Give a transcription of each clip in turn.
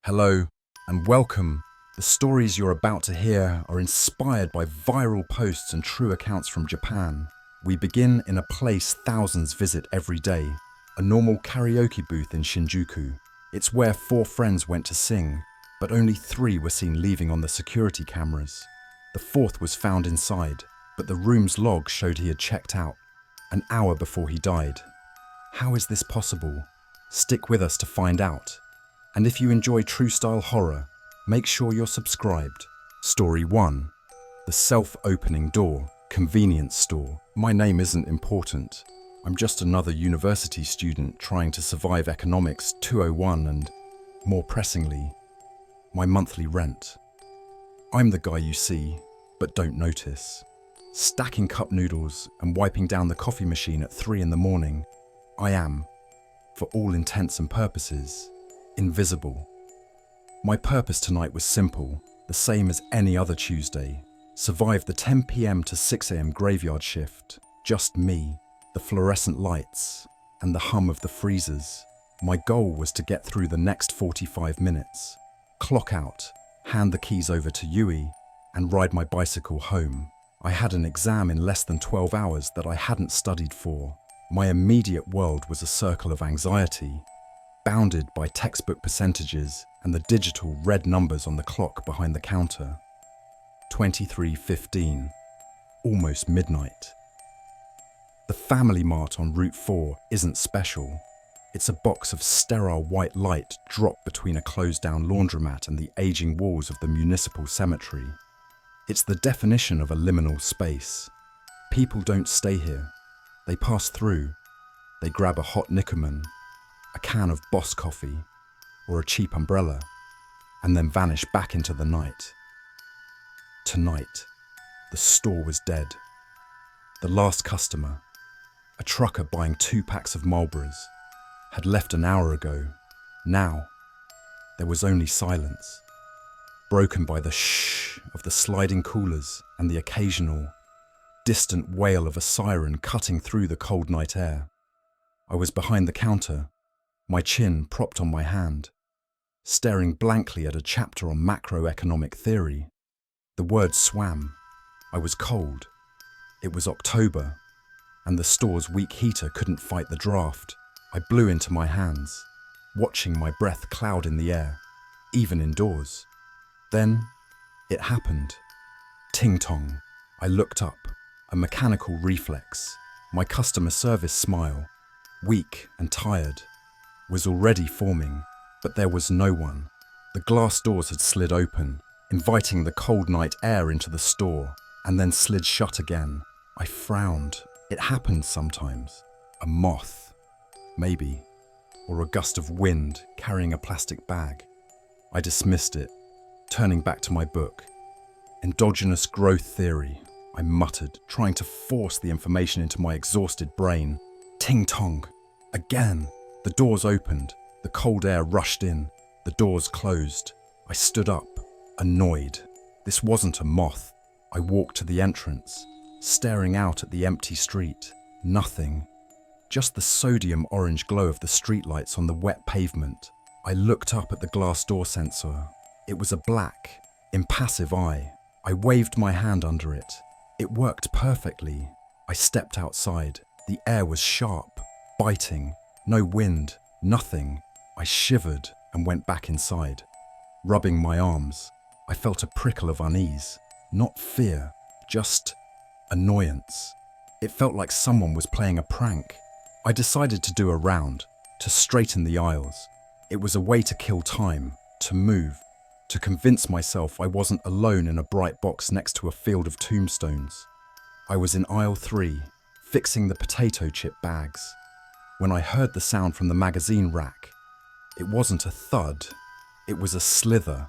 Hello and welcome. The stories you're about to hear are inspired by viral posts and true accounts from Japan. We begin in a place thousands visit every day, a normal karaoke booth in Shinjuku. It's where 4 friends went to sing, but only 3 were seen leaving on the security cameras. The 4th was found inside, but the room's log showed he had checked out an hour before he died. How is this possible? Stick with us to find out. And if you enjoy true-style horror, make sure you're subscribed. Story 1. The Self-Opening Door, Convenience Store. My name isn't important. I'm just another university student trying to survive Economics 201 and, more pressingly, my monthly rent. I'm the guy you see, but don't notice. Stacking cup noodles and wiping down the coffee machine at 3 in the morning, I am, for all intents and purposes, invisible. My purpose tonight was simple, the same as any other Tuesday. Survive the 10 p.m. to 6 a.m. graveyard shift. Just me, the fluorescent lights, and the hum of the freezers. My goal was to get through the next 45 minutes, clock out, hand the keys over to Yui, and ride my bicycle home. I had an exam in less than 12 hours that I hadn't studied for. My immediate world was a circle of anxiety, bounded by textbook percentages and the digital red numbers on the clock behind the counter. 23:15, almost midnight. The Family Mart on Route 4 isn't special. It's a box of sterile white light dropped between a closed-down laundromat and the aging walls of the municipal cemetery. It's the definition of a liminal space. People don't stay here. They pass through. They grab a hot Nickerman, a can of Boss coffee, or a cheap umbrella, and then vanish back into the night. Tonight, the store was dead. The last customer, a trucker buying 2 packs of Marlboros, had left an hour ago. Now, there was only silence, broken by the shh of the sliding coolers and the occasional, distant wail of a siren cutting through the cold night air. I was behind the counter, my chin propped on my hand, staring blankly at a chapter on macroeconomic theory. The words swam. I was cold. It was October, and the store's weak heater couldn't fight the draft. I blew into my hands, watching my breath cloud in the air, even indoors. Then, it happened. Ting-tong. I looked up, a mechanical reflex. My customer service smile, weak and tired, was already forming, but there was no one. The glass doors had slid open, inviting the cold night air into the store, and then slid shut again. I frowned. It happened sometimes. A moth, maybe, or a gust of wind carrying a plastic bag. I dismissed it, turning back to my book. Endogenous growth theory, I muttered, trying to force the information into my exhausted brain. Ting-tong. Again. The doors opened. The cold air rushed in. The doors closed. I stood up, annoyed. This wasn't a moth. I walked to the entrance, staring out at the empty street. Nothing. Just the sodium orange glow of the streetlights on the wet pavement. I looked up at the glass door sensor. It was a black, impassive eye. I waved my hand under it. It worked perfectly. I stepped outside. The air was sharp, biting. No wind, nothing. I shivered and went back inside. Rubbing my arms, I felt a prickle of unease. Not fear, just annoyance. It felt like someone was playing a prank. I decided to do a round, to straighten the aisles. It was a way to kill time, to move, to convince myself I wasn't alone in a bright box next to a field of tombstones. I was in aisle 3, fixing the potato chip bags, when I heard the sound from the magazine rack. It wasn't a thud, it was a slither.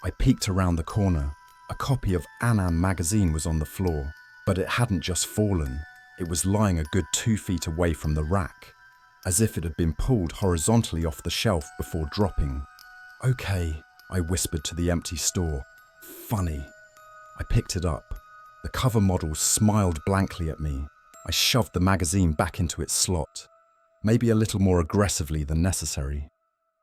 I peeked around the corner. A copy of Annan magazine was on the floor, but it hadn't just fallen. It was lying a good 2 feet away from the rack, as if it had been pulled horizontally off the shelf before dropping. Okay, I whispered to the empty store. Funny. I picked it up. The cover model smiled blankly at me. I shoved the magazine back into its slot, maybe a little more aggressively than necessary.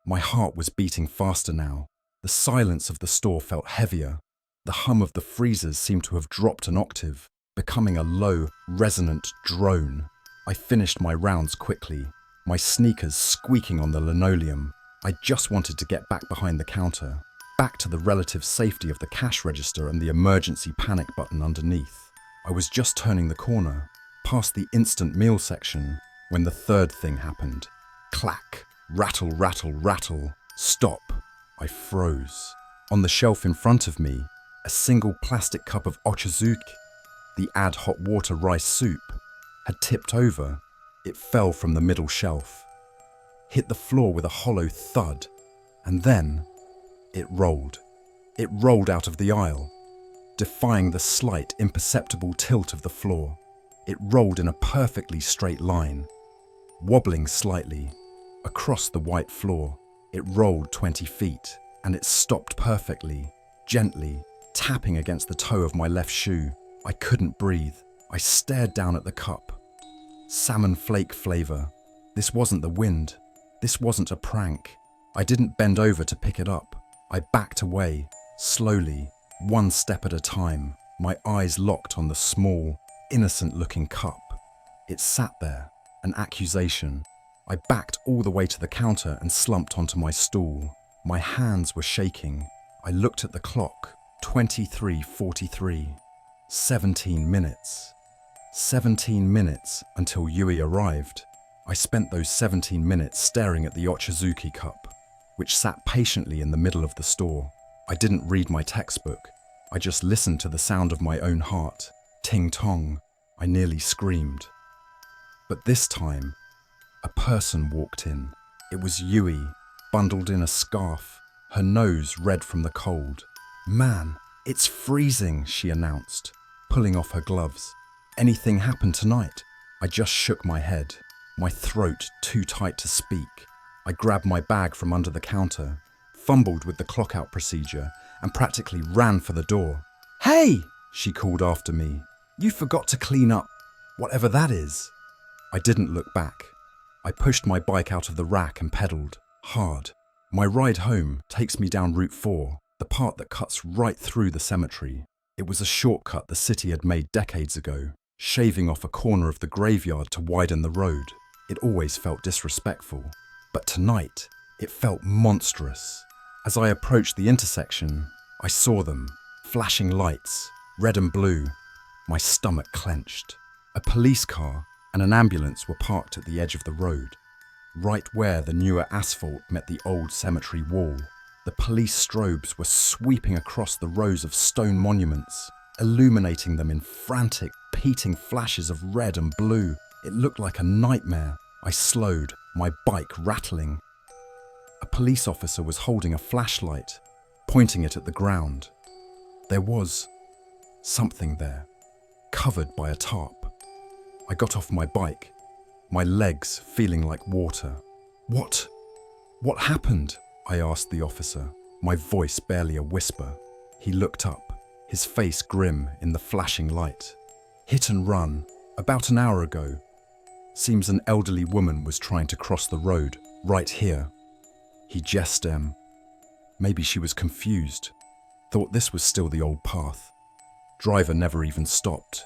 My heart was beating faster now. The silence of the store felt heavier. The hum of the freezers seemed to have dropped an octave, becoming a low, resonant drone. I finished my rounds quickly, my sneakers squeaking on the linoleum. I just wanted to get back behind the counter, back to the relative safety of the cash register and the emergency panic button underneath. I was just turning the corner, past the instant meal section, when the third thing happened. Clack, rattle, rattle, rattle. Stop. I froze. On the shelf in front of me, a single plastic cup of ochazuke, the add hot water rice soup, had tipped over. It fell from the middle shelf, hit the floor with a hollow thud, and then it rolled. It rolled out of the aisle, defying the slight, imperceptible tilt of the floor. It rolled in a perfectly straight line, wobbling slightly. Across the white floor, it rolled 20 feet, and it stopped perfectly, gently, tapping against the toe of my left shoe. I couldn't breathe. I stared down at the cup. Salmon flake flavor. This wasn't the wind. This wasn't a prank. I didn't bend over to pick it up. I backed away, slowly, one step at a time, my eyes locked on the small, innocent-looking cup. It sat there, an accusation. I backed all the way to the counter and slumped onto my stool. My hands were shaking. I looked at the clock. 23:43. 17 minutes. 17 minutes until Yui arrived. I spent those 17 minutes staring at the ochazuke cup, which sat patiently in the middle of the store. I didn't read my textbook. I just listened to the sound of my own heart. Ting-tong. I nearly screamed. But this time, a person walked in. It was Yui, bundled in a scarf, her nose red from the cold. "Man, it's freezing," she announced, pulling off her gloves. "Anything happened tonight?" I just shook my head, my throat too tight to speak. I grabbed my bag from under the counter, fumbled with the clock-out procedure, and practically ran for the door. "Hey!" she called after me. "You forgot to clean up, whatever that is." I didn't look back. I pushed my bike out of the rack and pedaled, hard. My ride home takes me down Route 4, the part that cuts right through the cemetery. It was a shortcut the city had made decades ago, shaving off a corner of the graveyard to widen the road. It always felt disrespectful, but tonight it felt monstrous. As I approached the intersection, I saw them, flashing lights, red and blue. My stomach clenched. A police car and an ambulance were parked at the edge of the road, right where the newer asphalt met the old cemetery wall. The police strobes were sweeping across the rows of stone monuments, illuminating them in frantic, repeating flashes of red and blue. It looked like a nightmare. I slowed, my bike rattling. A police officer was holding a flashlight, pointing it at the ground. There was something there, covered by a tarp. I got off my bike, my legs feeling like water. What happened?" I asked the officer, my voice barely a whisper. He looked up, his face grim in the flashing light. "Hit and run, about an hour ago. Seems an elderly woman was trying to cross the road, right here." He gestured. Maybe she was confused, thought this was still the old path. Driver never even stopped.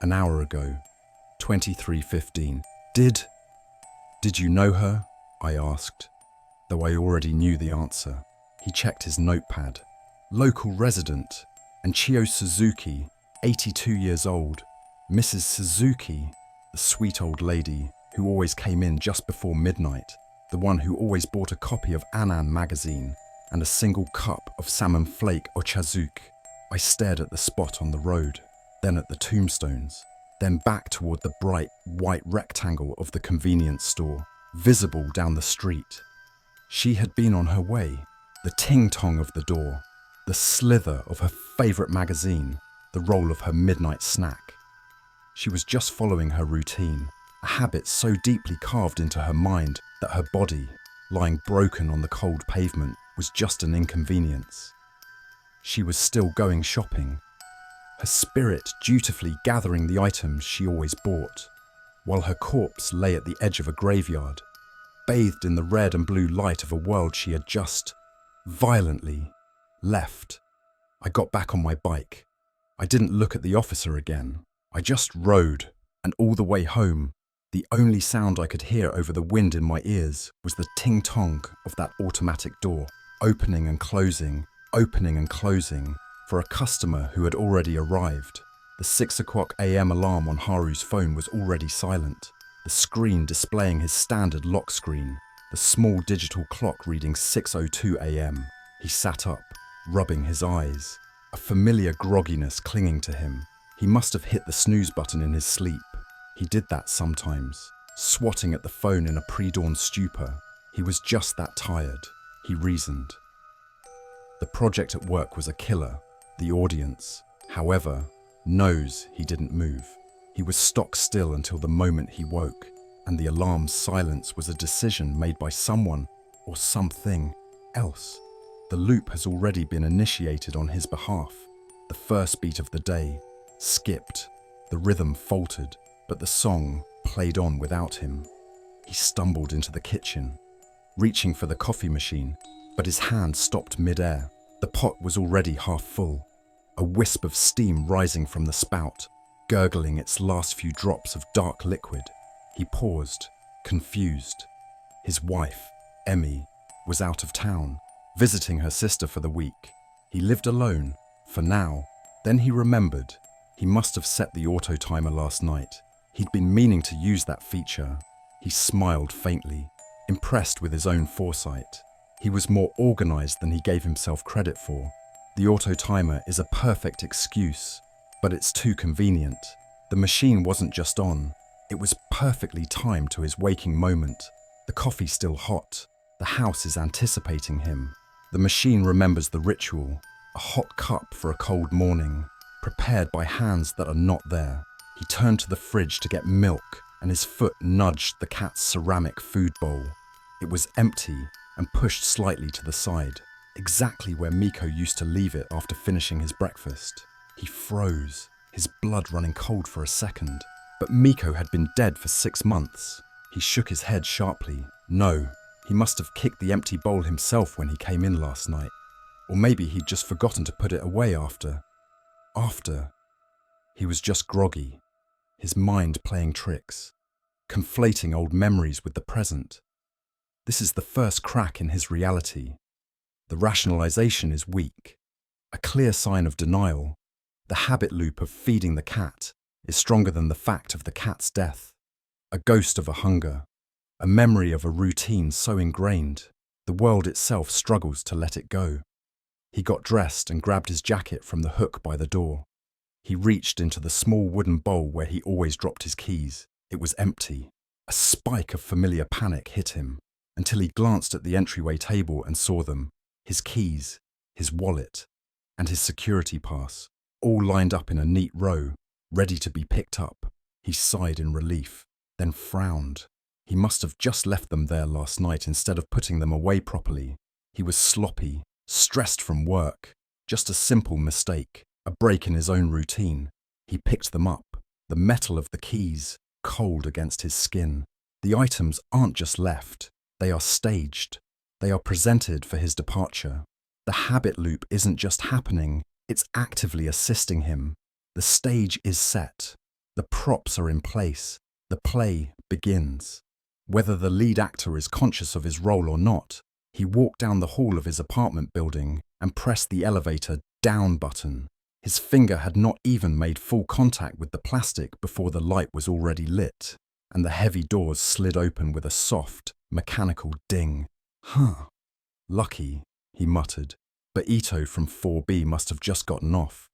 "An hour ago, 23:15. Did you know her?" I asked, though I already knew the answer. He checked his notepad. "Local resident, and Chio Suzuki, 82 years old. Mrs. Suzuki, the sweet old lady who always came in just before midnight, the one who always bought a copy of Anan magazine and a single cup of salmon flake ochazuke." I stared at the spot on the road, then at the tombstones, then back toward the bright, white rectangle of the convenience store, visible down the street. She had been on her way, the ting-tong of the door, the slither of her favorite magazine, the roll of her midnight snack. She was just following her routine, a habit so deeply carved into her mind that her body, lying broken on the cold pavement, was just an inconvenience. She was still going shopping, her spirit dutifully gathering the items she always bought, while her corpse lay at the edge of a graveyard. bathed in the red and blue light of a world she had just violently left. I got back on my bike. I didn't look at the officer again. I just rode, and all the way home, the only sound I could hear over the wind in my ears was the ting-tong of that automatic door, opening and closing for a customer who had already arrived. The 6 o'clock a.m. alarm on Haru's phone was already silent, the screen displaying his standard lock screen, the small digital clock reading 6:02 a.m. He sat up, rubbing his eyes, a familiar grogginess clinging to him. He must have hit the snooze button in his sleep. He did that sometimes, swatting at the phone in a pre-dawn stupor. He was just that tired, he reasoned. The project at work was a killer. The audience, however, knows he didn't move. He was stock still until the moment he woke, and the alarm's silence was a decision made by someone or something else. The loop has already been initiated on his behalf. The first beat of the day skipped, the rhythm faltered, but the song played on without him. He stumbled into the kitchen, reaching for the coffee machine, but his hand stopped mid-air. The pot was already half full, a wisp of steam rising from the spout, gurgling its last few drops of dark liquid. He paused, confused. His wife, Emmy, was out of town, visiting her sister for the week. He lived alone, for now. Then he remembered. He must have set the auto timer last night. He'd been meaning to use that feature. He smiled faintly, impressed with his own foresight. He was more organized than he gave himself credit for. The auto timer is a perfect excuse, but it's too convenient. The machine wasn't just on, it was perfectly timed to his waking moment. The coffee's still hot. The house is anticipating him. The machine remembers the ritual, a hot cup for a cold morning, prepared by hands that are not there. He turned to the fridge to get milk, and his foot nudged the cat's ceramic food bowl. It was empty and pushed slightly to the side, exactly where Miko used to leave it after finishing his breakfast. He froze, his blood running cold for a second. But Miko had been dead for 6 months. He shook his head sharply. No, he must have kicked the empty bowl himself when he came in last night. Or maybe he'd just forgotten to put it away after. He was just groggy, his mind playing tricks, conflating old memories with the present. This is the first crack in his reality. The rationalization is weak, a clear sign of denial. The habit loop of feeding the cat is stronger than the fact of the cat's death. A ghost of a hunger, a memory of a routine so ingrained, the world itself struggles to let it go. He got dressed and grabbed his jacket from the hook by the door. He reached into the small wooden bowl where he always dropped his keys. It was empty. A spike of familiar panic hit him, until he glanced at the entryway table and saw them. His keys, his wallet, and his security pass, all lined up in a neat row, ready to be picked up. He sighed in relief, then frowned. He must have just left them there last night instead of putting them away properly. He was sloppy, stressed from work. Just a simple mistake, a break in his own routine. He picked them up, the metal of the keys, cold against his skin. The items aren't just left, they are staged. They are presented for his departure. The habit loop isn't just happening, it's actively assisting him. The stage is set. The props are in place. The play begins. Whether the lead actor is conscious of his role or not, he walked down the hall of his apartment building and pressed the elevator down button. His finger had not even made full contact with the plastic before the light was already lit, and the heavy doors slid open with a soft, mechanical ding. Lucky, he muttered, but Ito from 4B must have just gotten off,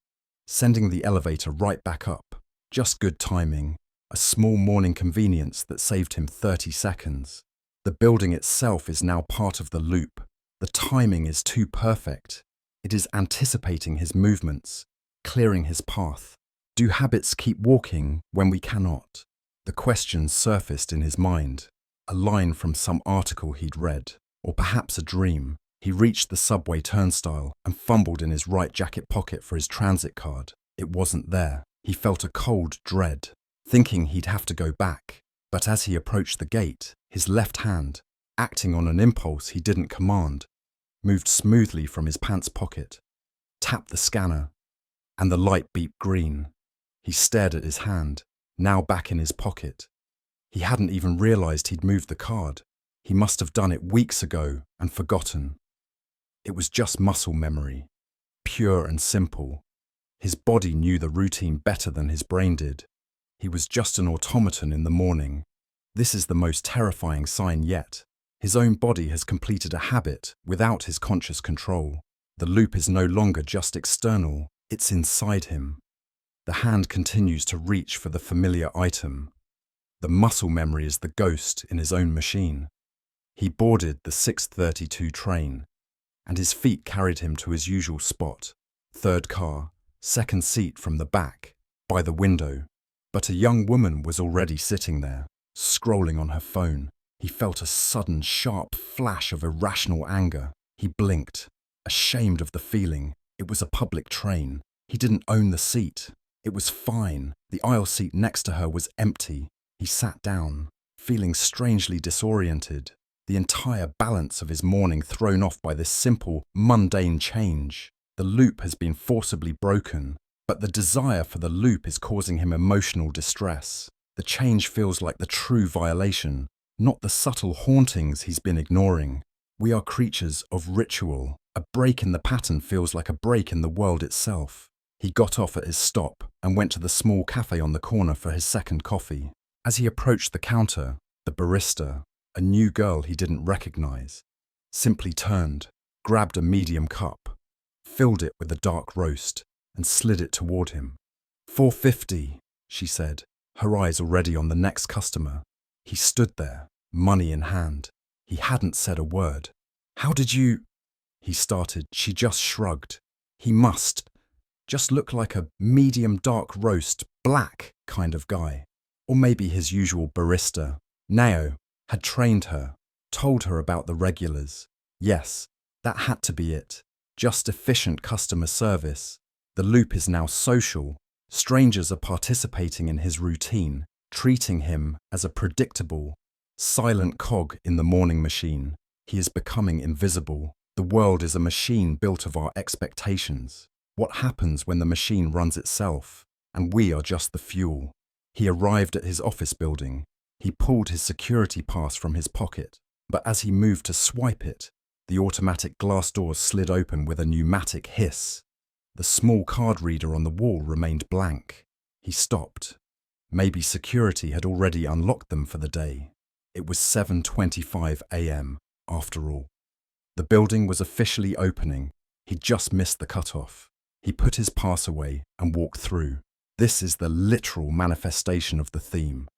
sending the elevator right back up. Just good timing, a small morning convenience that saved him 30 seconds. The building itself is now part of the loop. The timing is too perfect. It is anticipating his movements, clearing his path. Do habits keep walking when we cannot? The question surfaced in his mind, a line from some article he'd read, or perhaps a dream. He reached the subway turnstile and fumbled in his right jacket pocket for his transit card. It wasn't there. He felt a cold dread, thinking he'd have to go back. But as he approached the gate, his left hand, acting on an impulse he didn't command, moved smoothly from his pants pocket, tapped the scanner, and the light beeped green. He stared at his hand, now back in his pocket. He hadn't even realized he'd moved the card. He must have done it weeks ago and forgotten. It was just muscle memory, pure and simple. His body knew the routine better than his brain did. He was just an automaton in the morning. This is the most terrifying sign yet. His own body has completed a habit without his conscious control. The loop is no longer just external, it's inside him. The hand continues to reach for the familiar item. The muscle memory is the ghost in his own machine. He boarded the 6:32 train, and his feet carried him to his usual spot, third car, second seat from the back, by the window. But a young woman was already sitting there, scrolling on her phone. He felt a sudden, sharp flash of irrational anger. He blinked, ashamed of the feeling. It was a public train. He didn't own the seat. It was fine. The aisle seat next to her was empty. He sat down, feeling strangely disoriented, the entire balance of his morning thrown off by this simple, mundane change. The loop has been forcibly broken, but the desire for the loop is causing him emotional distress. The change feels like the true violation, not the subtle hauntings he's been ignoring. We are creatures of ritual. A break in the pattern feels like a break in the world itself. He got off at his stop and went to the small cafe on the corner for his second coffee. As he approached the counter, the barista, a new girl he didn't recognize, simply turned, grabbed a medium cup, filled it with a dark roast, and slid it toward him. "$4.50, she said, her eyes already on the next customer. He stood there, money in hand. He hadn't said a word. "How did you—" he started. She just shrugged. He must just look like a medium dark roast, black kind of guy. Or maybe his usual barista. Nao had trained her, told her about the regulars. Yes, that had to be it. Just efficient customer service. The loop is now social. Strangers are participating in his routine, treating him as a predictable, silent cog in the morning machine. He is becoming invisible. The world is a machine built of our expectations. What happens when the machine runs itself, and we are just the fuel? He arrived at his office building. He pulled his security pass from his pocket, but as he moved to swipe it, the automatic glass doors slid open with a pneumatic hiss. The small card reader on the wall remained blank. He stopped. Maybe security had already unlocked them for the day. It was 7:25 a.m. after all. The building was officially opening. He'd just missed the cutoff. He put his pass away and walked through. This is the literal manifestation of the theme.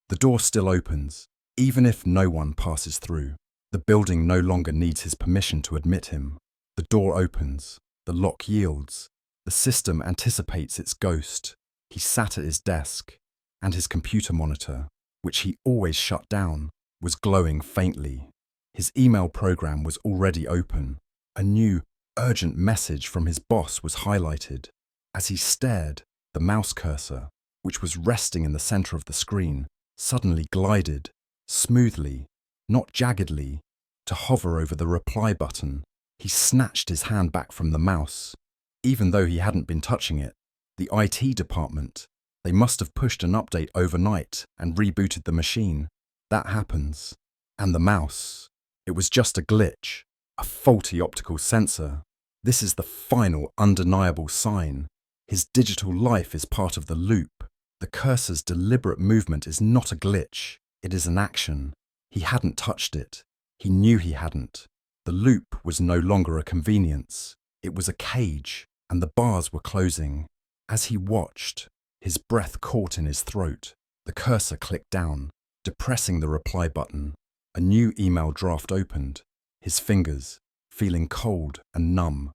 The door still opens, even if no one passes through. The building no longer needs his permission to admit him. The door opens. The lock yields. The system anticipates its ghost. He sat at his desk, and his computer monitor, which he always shut down, was glowing faintly. His email program was already open. A new, urgent message from his boss was highlighted. As he stared, the mouse cursor, which was resting in the center of the screen, suddenly glided, smoothly, not jaggedly, to hover over the reply button. He snatched his hand back from the mouse. Even though he hadn't been touching it, the IT department, they must have pushed an update overnight and rebooted the machine. That happens. And the mouse. It was just a glitch, a faulty optical sensor. This is the final, undeniable sign. His digital life is part of the loop. The cursor's deliberate movement is not a glitch. It is an action. He hadn't touched it. He knew he hadn't. The loop was no longer a convenience. It was a cage, and the bars were closing. As he watched, his breath caught in his throat. The cursor clicked down, depressing the reply button. A new email draft opened. His fingers, feeling cold and numb,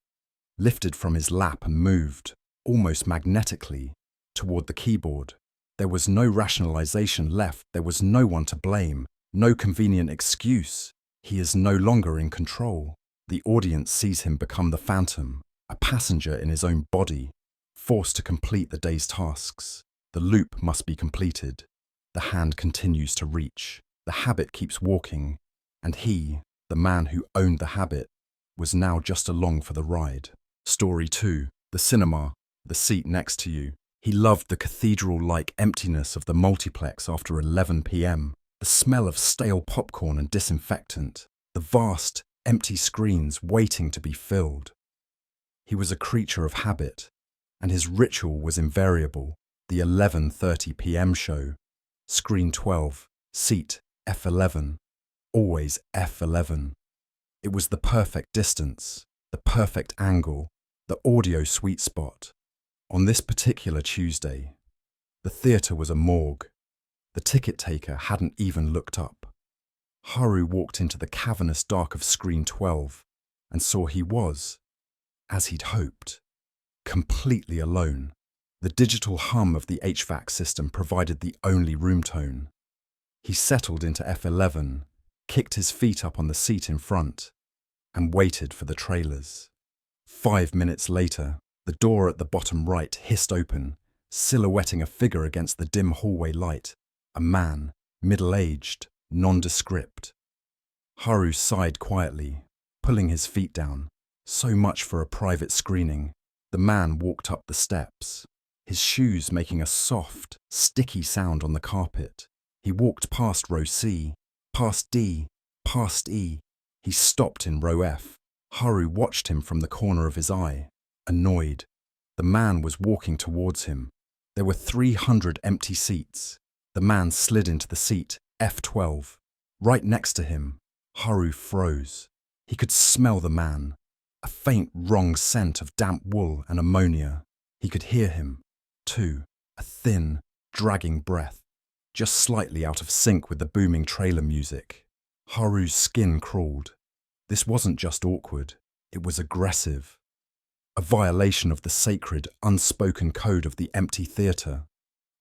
lifted from his lap and moved, almost magnetically, toward the keyboard. There was no rationalization left. There was no one to blame, no convenient excuse. He is no longer in control. The audience sees him become the phantom, a passenger in his own body, forced to complete the day's tasks. The loop must be completed. The hand continues to reach. The habit keeps walking, And he, the man who owned the habit, was now just along for the ride. Story 2. The cinema, the seat next to you. He loved the cathedral-like emptiness of the multiplex after 11 p.m., the smell of stale popcorn and disinfectant, the vast, empty screens waiting to be filled. He was a creature of habit, and his ritual was invariable: the 11:30 p.m. show. Screen 12, seat F11, always F11. It was the perfect distance, the perfect angle, the audio sweet spot. On this particular Tuesday, the theatre was a morgue. The ticket taker hadn't even looked up. Haru walked into the cavernous dark of screen 12 and saw he was, as he'd hoped, completely alone. The digital hum of the HVAC system provided the only room tone. He settled into F11, kicked his feet up on the seat in front, and waited for the trailers. 5 minutes later, the door at the bottom right hissed open, silhouetting a figure against the dim hallway light. A man, middle-aged, nondescript. Haru sighed quietly, pulling his feet down. So much for a private screening. The man walked up the steps, his shoes making a soft, sticky sound on the carpet. He walked past row C, past D, past E. He stopped in row F. Haru watched him from the corner of his eye, annoyed. The man was walking towards him. There were 300 empty seats. The man slid into the seat, F12. Right next to him, Haru froze. He could smell the man, a faint wrong scent of damp wool and ammonia. He could hear him, too, a thin, dragging breath, just slightly out of sync with the booming trailer music. Haru's skin crawled. This wasn't just awkward, it was aggressive. A violation of the sacred, unspoken code of the empty theatre.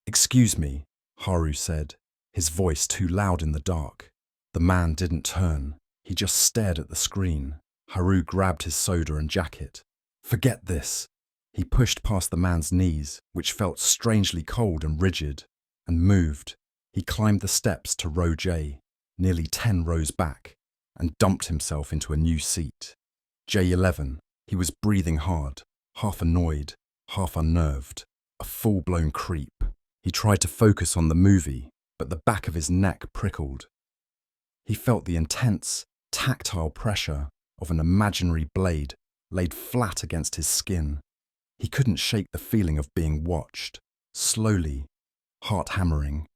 "Excuse me," Haru said, his voice too loud in the dark. The man didn't turn. He just stared at the screen. Haru grabbed his soda and jacket. "Forget this." He pushed past the man's knees, which felt strangely cold and rigid, and moved. He climbed the steps to row J, nearly 10 rows back, and dumped himself into a new seat. J11. He was breathing hard, half annoyed, half unnerved, a full-blown creep. He tried to focus on the movie, but the back of his neck prickled. He felt the intense, tactile pressure of an imaginary blade laid flat against his skin. He couldn't shake the feeling of being watched, slowly, heart hammering.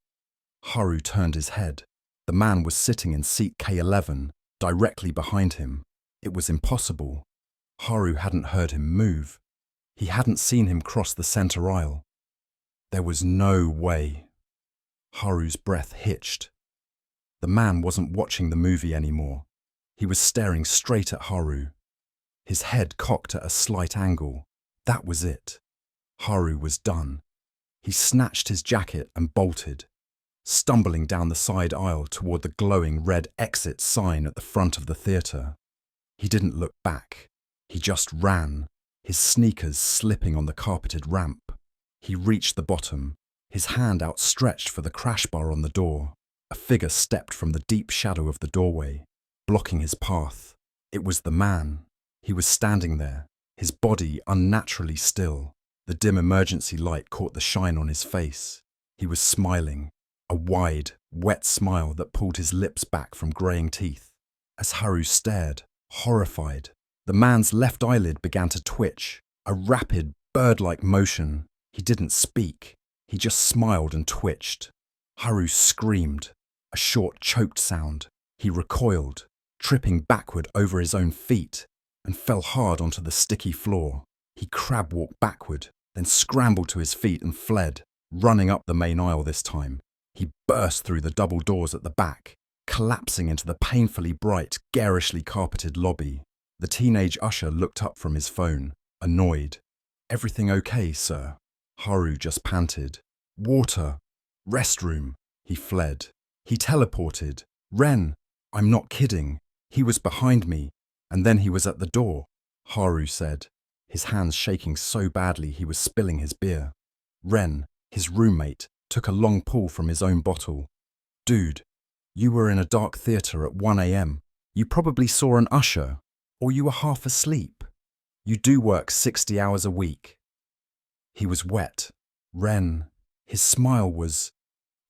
Haru turned his head. The man was sitting in seat K11, directly behind him. It was impossible. Haru hadn't heard him move. He hadn't seen him cross the center aisle. There was no way. Haru's breath hitched. The man wasn't watching the movie anymore. He was staring straight at Haru, his head cocked at a slight angle. That was it. Haru was done. He snatched his jacket and bolted, stumbling down the side aisle toward the glowing red exit sign at the front of the theatre. He didn't look back. He just ran, his sneakers slipping on the carpeted ramp. He reached the bottom, his hand outstretched for the crash bar on the door. A figure stepped from the deep shadow of the doorway, blocking his path. It was the man. He was standing there, his body unnaturally still. The dim emergency light caught the shine on his face. He was smiling, a wide, wet smile that pulled his lips back from greying teeth. As Haru stared, horrified, the man's left eyelid began to twitch, a rapid, bird-like motion. He didn't speak. He just smiled and twitched. Haru screamed, a short, choked sound. He recoiled, tripping backward over his own feet, and fell hard onto the sticky floor. He crab-walked backward, then scrambled to his feet and fled, running up the main aisle this time. He burst through the double doors at the back, collapsing into the painfully bright, garishly carpeted lobby. The teenage usher looked up from his phone, annoyed. "Everything okay, sir?" Haru just panted. "Water. Restroom." He fled. He teleported. "Ren, I'm not kidding. He was behind me, and then he was at the door," Haru said, his hands shaking so badly he was spilling his beer. Ren, his roommate, took a long pull from his own bottle. "Dude, you were in a dark theatre at 1 a.m. You probably saw an usher, or you were half asleep. You do work 60 hours a week. He was wet. Ren. His smile was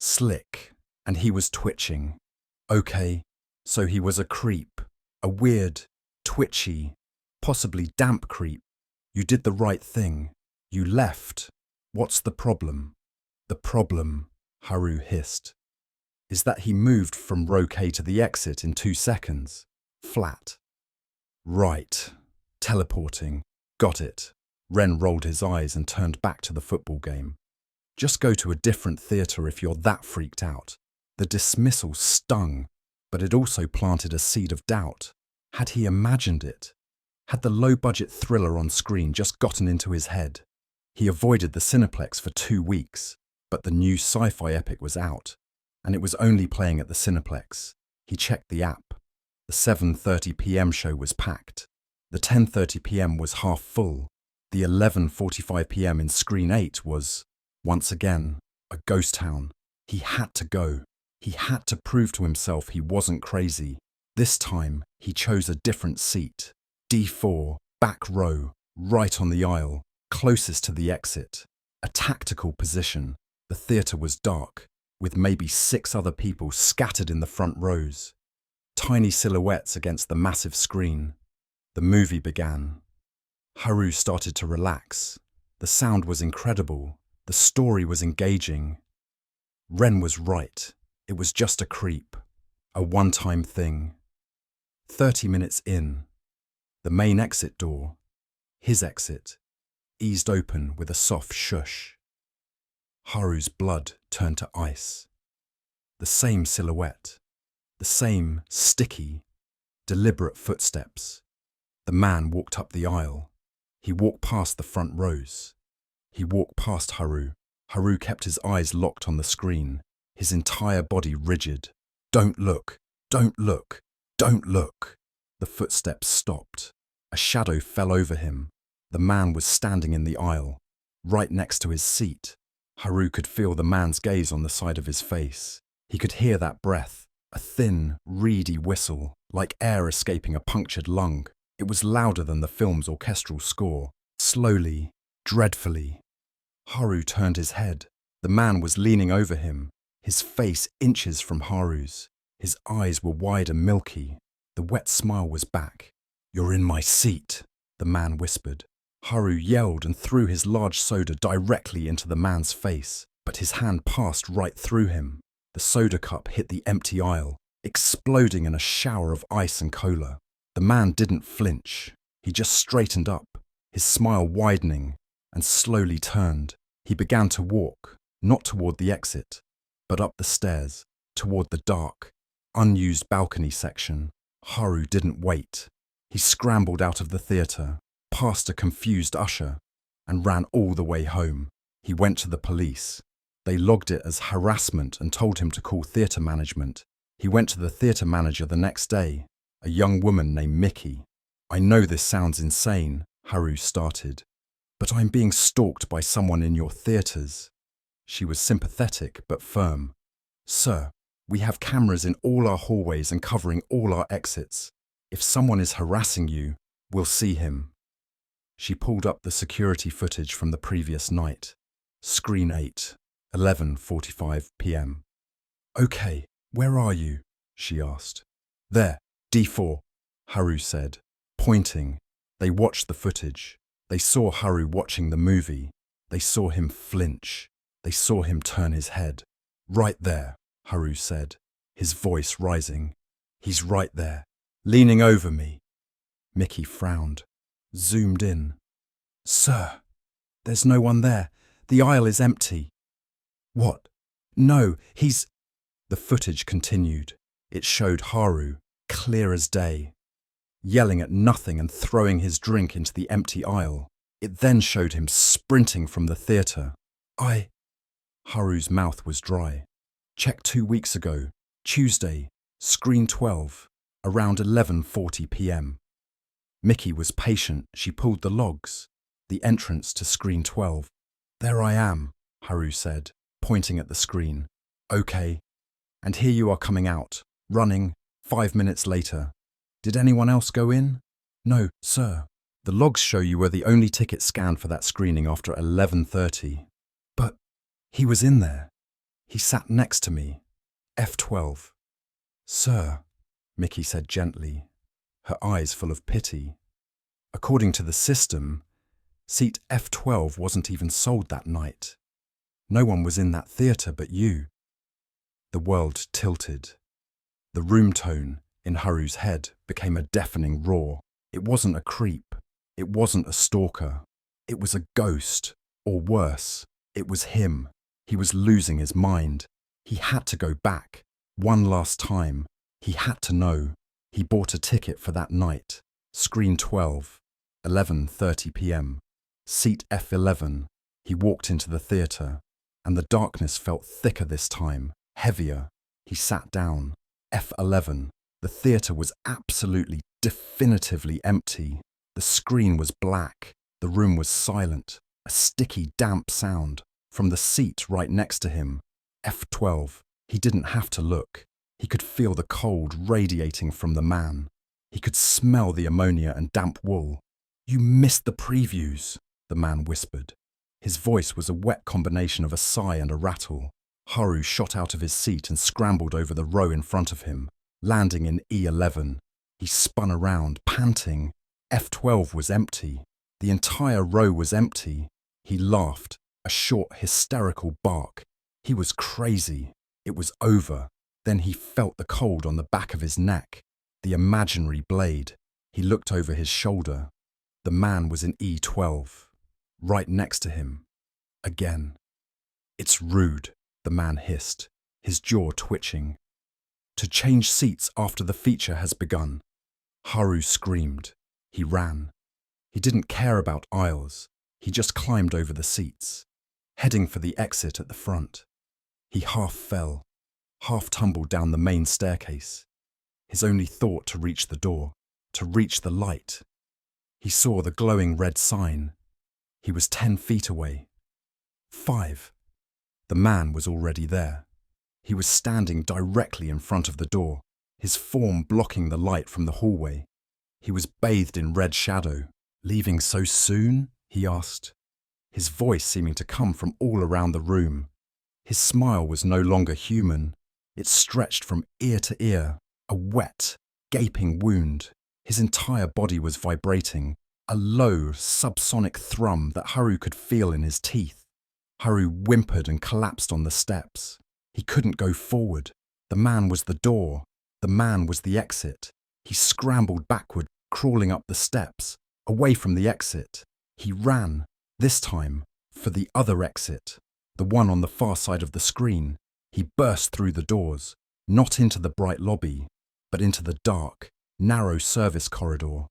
slick, and he was twitching. Okay, so he was a creep. A weird, twitchy, possibly damp creep. You did the right thing. You left. What's the problem? The problem, Haru hissed, is that he moved from row K to the exit in 2 seconds. Flat. Right. Teleporting. Got it. Ren rolled his eyes and turned back to the football game. Just go to a different theatre if you're that freaked out. The dismissal stung, but it also planted a seed of doubt. Had he imagined it? Had the low-budget thriller on screen just gotten into his head? He avoided the Cineplex for 2 weeks, but the new sci-fi epic was out, and it was only playing at the Cineplex. He checked the app. The 7:30 p.m. show was packed. The 10:30 p.m. was half full. The 11:45 p.m. in Screen 8 was, once again, a ghost town. He had to go. He had to prove to himself he wasn't crazy. This time, he chose a different seat. D4, back row, right on the aisle, closest to the exit. A tactical position. The theatre was dark, with maybe 6 other people scattered in the front rows. Tiny silhouettes against the massive screen. The movie began. Haru started to relax. The sound was incredible. The story was engaging. Ren was right. It was just a creep. A one-time thing. 30 minutes in. The main exit door, his exit, eased open with a soft shush. Haru's blood turned to ice. The same silhouette. The same sticky, deliberate footsteps. The man walked up the aisle. He walked past the front rows. He walked past Haru. Haru kept his eyes locked on the screen, his entire body rigid. Don't look, don't look, don't look. The footsteps stopped. A shadow fell over him. The man was standing in the aisle, right next to his seat. Haru could feel the man's gaze on the side of his face. He could hear that breath, a thin, reedy whistle, like air escaping a punctured lung. It was louder than the film's orchestral score, slowly, dreadfully. Haru turned his head. The man was leaning over him, his face inches from Haru's. His eyes were wide and milky. The wet smile was back. "You're in my seat," the man whispered. Haru yelled and threw his large soda directly into the man's face, but his hand passed right through him. The soda cup hit the empty aisle, exploding in a shower of ice and cola. The man didn't flinch. He just straightened up, his smile widening, and slowly turned. He began to walk, not toward the exit, but up the stairs, toward the dark, unused balcony section. Haru didn't wait. He scrambled out of the theatre, past a confused usher, and ran all the way home. He went to the police. They logged it as harassment and told him to call theatre management. He went to the theatre manager the next day, a young woman named Mickey. "I know this sounds insane," Haru started, "but I'm being stalked by someone in your theatres." She was sympathetic but firm. "Sir, we have cameras in all our hallways and covering all our exits. If someone is harassing you, we'll see him." She pulled up the security footage from the previous night. Screen 8, 11:45 p.m. "Okay, where are you?" she asked. "There, D4, Haru said, pointing. They watched the footage. They saw Haru watching the movie. They saw him flinch. They saw him turn his head. "Right there," Haru said, his voice rising. "He's right there, leaning over me." Mickey frowned, zoomed in. "Sir, there's no one there. The aisle is empty." "What? No, he's..." The footage continued. It showed Haru, clear as day, yelling at nothing and throwing his drink into the empty aisle. It then showed him sprinting from the theatre. Haru's mouth was dry. "Checked 2 weeks ago, Tuesday, screen 12, around 11:40 p.m. Mickey was patient. She pulled the logs. The entrance to screen 12. "There I am," Haru said, pointing at the screen. "Okay. And here you are coming out, running, 5 minutes later." Did anyone else go in? No, sir. The logs show you were the only ticket scanned for that screening after 11:30. But he was in there. He sat next to me. F12. Sir, Mickey said gently, her eyes full of pity. According to the system, seat F12 wasn't even sold that night. No one was in that theatre but you. The world tilted. The room tone in Haru's head became a deafening roar. It wasn't a creep. It wasn't a stalker. It was a ghost. Or worse, it was him. He was losing his mind. He had to go back. One last time. He had to know. He bought a ticket for that night. Screen 12, 11:30 p.m. Seat F11. He walked into the theatre, and the darkness felt thicker this time, heavier. He sat down. F11. The theatre was absolutely, definitively empty. The screen was black. The room was silent. A sticky, damp sound from the seat right next to him. F12. He didn't have to look. He could feel the cold radiating from the man. He could smell the ammonia and damp wool. You missed the previews, the man whispered. His voice was a wet combination of a sigh and a rattle. Haru shot out of his seat and scrambled over the row in front of him, landing in E11. He spun around, panting. F12 was empty. The entire row was empty. He laughed, a short, hysterical bark. He was crazy. It was over. Then he felt the cold on the back of his neck, the imaginary blade. He looked over his shoulder. The man was in E12, right next to him. Again. It's rude, the man hissed, his jaw twitching. To change seats after the feature has begun. Haru screamed. He ran. He didn't care about aisles. He just climbed over the seats, heading for the exit at the front. He half fell, half tumbled down the main staircase. His only thought to reach the door, to reach the light. He saw the glowing red sign. He was 10 feet away. 5. The man was already there. He was standing directly in front of the door, his form blocking the light from the hallway. He was bathed in red shadow. Leaving so soon? He asked, his voice seeming to come from all around the room. His smile was no longer human. It stretched from ear to ear, a wet, gaping wound. His entire body was vibrating, a low, subsonic thrum that Haru could feel in his teeth. Haru whimpered and collapsed on the steps. He couldn't go forward. The man was the door. The man was the exit. He scrambled backward, crawling up the steps, away from the exit. He ran, this time, for the other exit, the one on the far side of the screen. He burst through the doors, not into the bright lobby, but into the dark, narrow service corridor.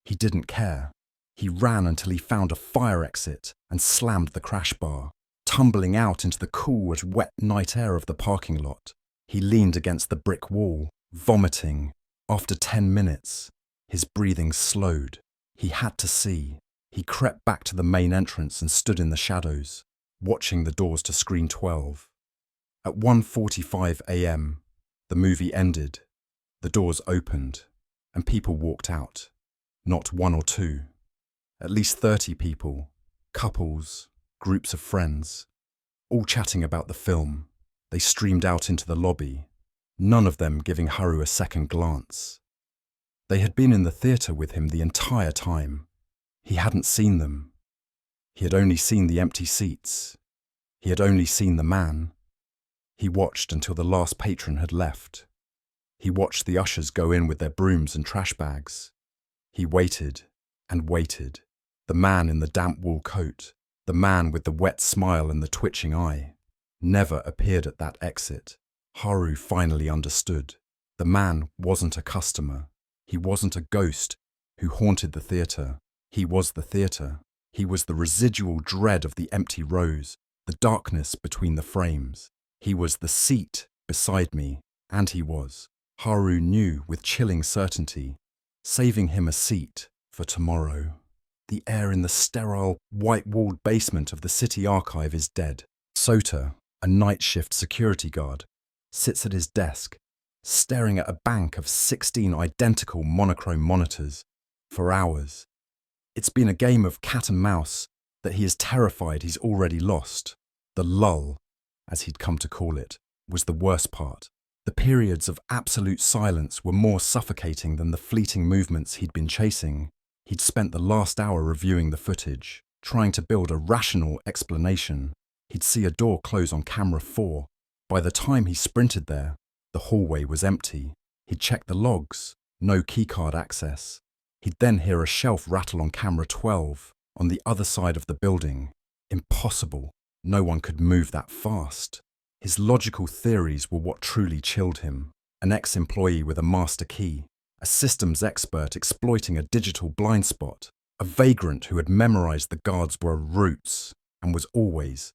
He didn't care. He ran until he found a fire exit and slammed the crash bar, tumbling out into the cool and wet night air of the parking lot. He leaned against the brick wall, vomiting. After 10 minutes, his breathing slowed. He had to see. He crept back to the main entrance and stood in the shadows, watching the doors to screen 12. At 1:45 a.m., the movie ended. The doors opened, and people walked out. Not one or two. At least 30 people, couples, groups of friends, all chatting about the film. They streamed out into the lobby, none of them giving Haru a second glance. They had been in the theatre with him the entire time. He hadn't seen them. He had only seen the empty seats. He had only seen the man. He watched until the last patron had left. He watched the ushers go in with their brooms and trash bags. He waited and waited. The man in the damp wool coat, the man with the wet smile and the twitching eye, never appeared at that exit. Haru finally understood. The man wasn't a customer. He wasn't a ghost who haunted the theatre. He was the theatre. He was the residual dread of the empty rows, the darkness between the frames. He was the seat beside me, and he was, Haru knew with chilling certainty, saving him a seat for tomorrow. The air in the sterile, white-walled basement of the city archive is dead. Sota, a night shift security guard, sits at his desk, staring at a bank of 16 identical monochrome monitors for hours. It's been a game of cat and mouse that he is terrified he's already lost. The lull, as he'd come to call it, was the worst part. The periods of absolute silence were more suffocating than the fleeting movements he'd been chasing. He'd spent the last hour reviewing the footage, trying to build a rational explanation. He'd see a door close on camera 4. By the time he sprinted there, the hallway was empty. He'd checked the logs, no keycard access. He'd then hear a shelf rattle on camera 12, on the other side of the building. Impossible. No one could move that fast. His logical theories were what truly chilled him. An ex-employee with a master key, a systems expert exploiting a digital blind spot, a vagrant who had memorized the guards' routes and was always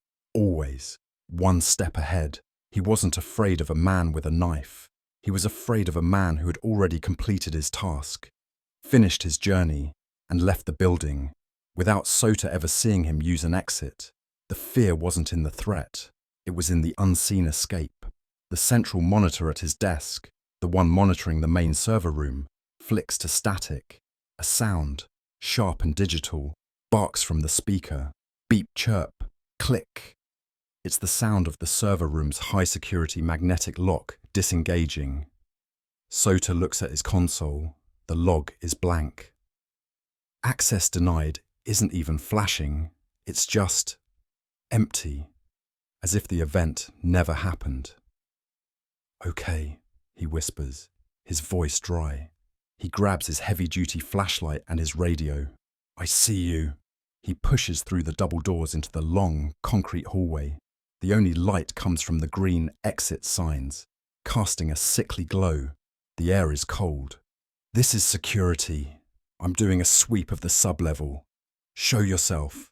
one step ahead. He wasn't afraid of a man with a knife. He was afraid of a man who had already completed his task, finished his journey, and left the building, without Sota ever seeing him use an exit. The fear wasn't in the threat. It was in the unseen escape. The central monitor at his desk, the one monitoring the main server room, flicks to static. A sound, sharp and digital, barks from the speaker. Beep, chirp, click. It's the sound of the server room's high-security magnetic lock disengaging. Sota looks at his console. The log is blank. Access denied isn't even flashing. It's just empty, as if the event never happened. "Okay," he whispers, his voice dry. He grabs his heavy-duty flashlight and his radio. "I see you." He pushes through the double doors into the long, concrete hallway. The only light comes from the green exit signs, casting a sickly glow. The air is cold. "This is security. I'm doing a sweep of the sub-level. Show yourself."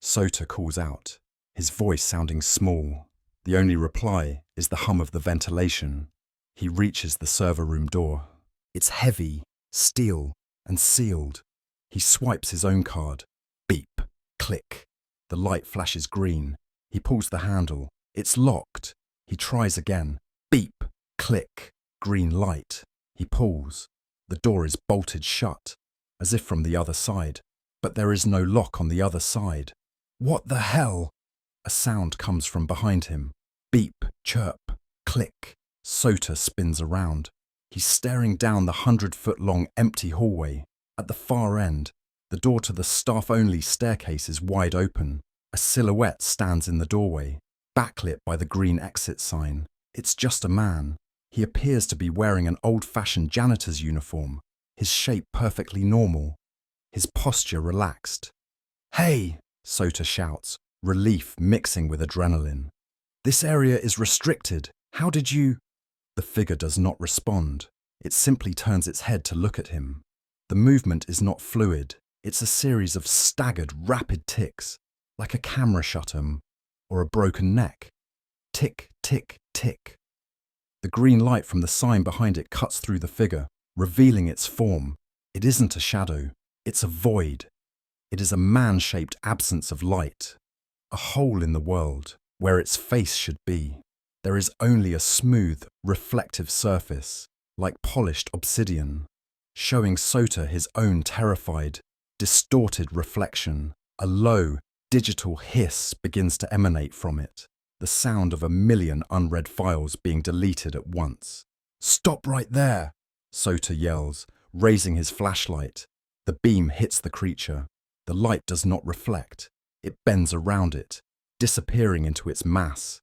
Sota calls out, his voice sounding small. The only reply is the hum of the ventilation. He reaches the server room door. It's heavy, steel, and sealed. He swipes his own card. Beep, click. The light flashes green. He pulls the handle. It's locked. He tries again. Beep, click, green light. He pulls. The door is bolted shut, as if from the other side. But there is no lock on the other side. What the hell? A sound comes from behind him. Beep, chirp, click. Sota spins around. He's staring down the 100-foot-long empty hallway. At the far end, the door to the staff-only staircase is wide open. A silhouette stands in the doorway, backlit by the green exit sign. It's just a man. He appears to be wearing an old-fashioned janitor's uniform, his shape perfectly normal, his posture relaxed. "Hey!" Sota shouts, relief mixing with adrenaline. "This area is restricted. How did you—" The figure does not respond. It simply turns its head to look at him. The movement is not fluid. It's a series of staggered, rapid ticks, like a camera shutter or a broken neck. Tick, tick, tick. The green light from the sign behind it cuts through the figure, revealing its form. It isn't a shadow. It's a void. It is a man-shaped absence of light. A hole in the world, where its face should be. There is only a smooth, reflective surface, like polished obsidian, showing Sota his own terrified, distorted reflection. A low, digital hiss begins to emanate from it, the sound of a million unread files being deleted at once. "Stop right there!" Sota yells, raising his flashlight. The beam hits the creature. The light does not reflect. It bends around it, disappearing into its mass.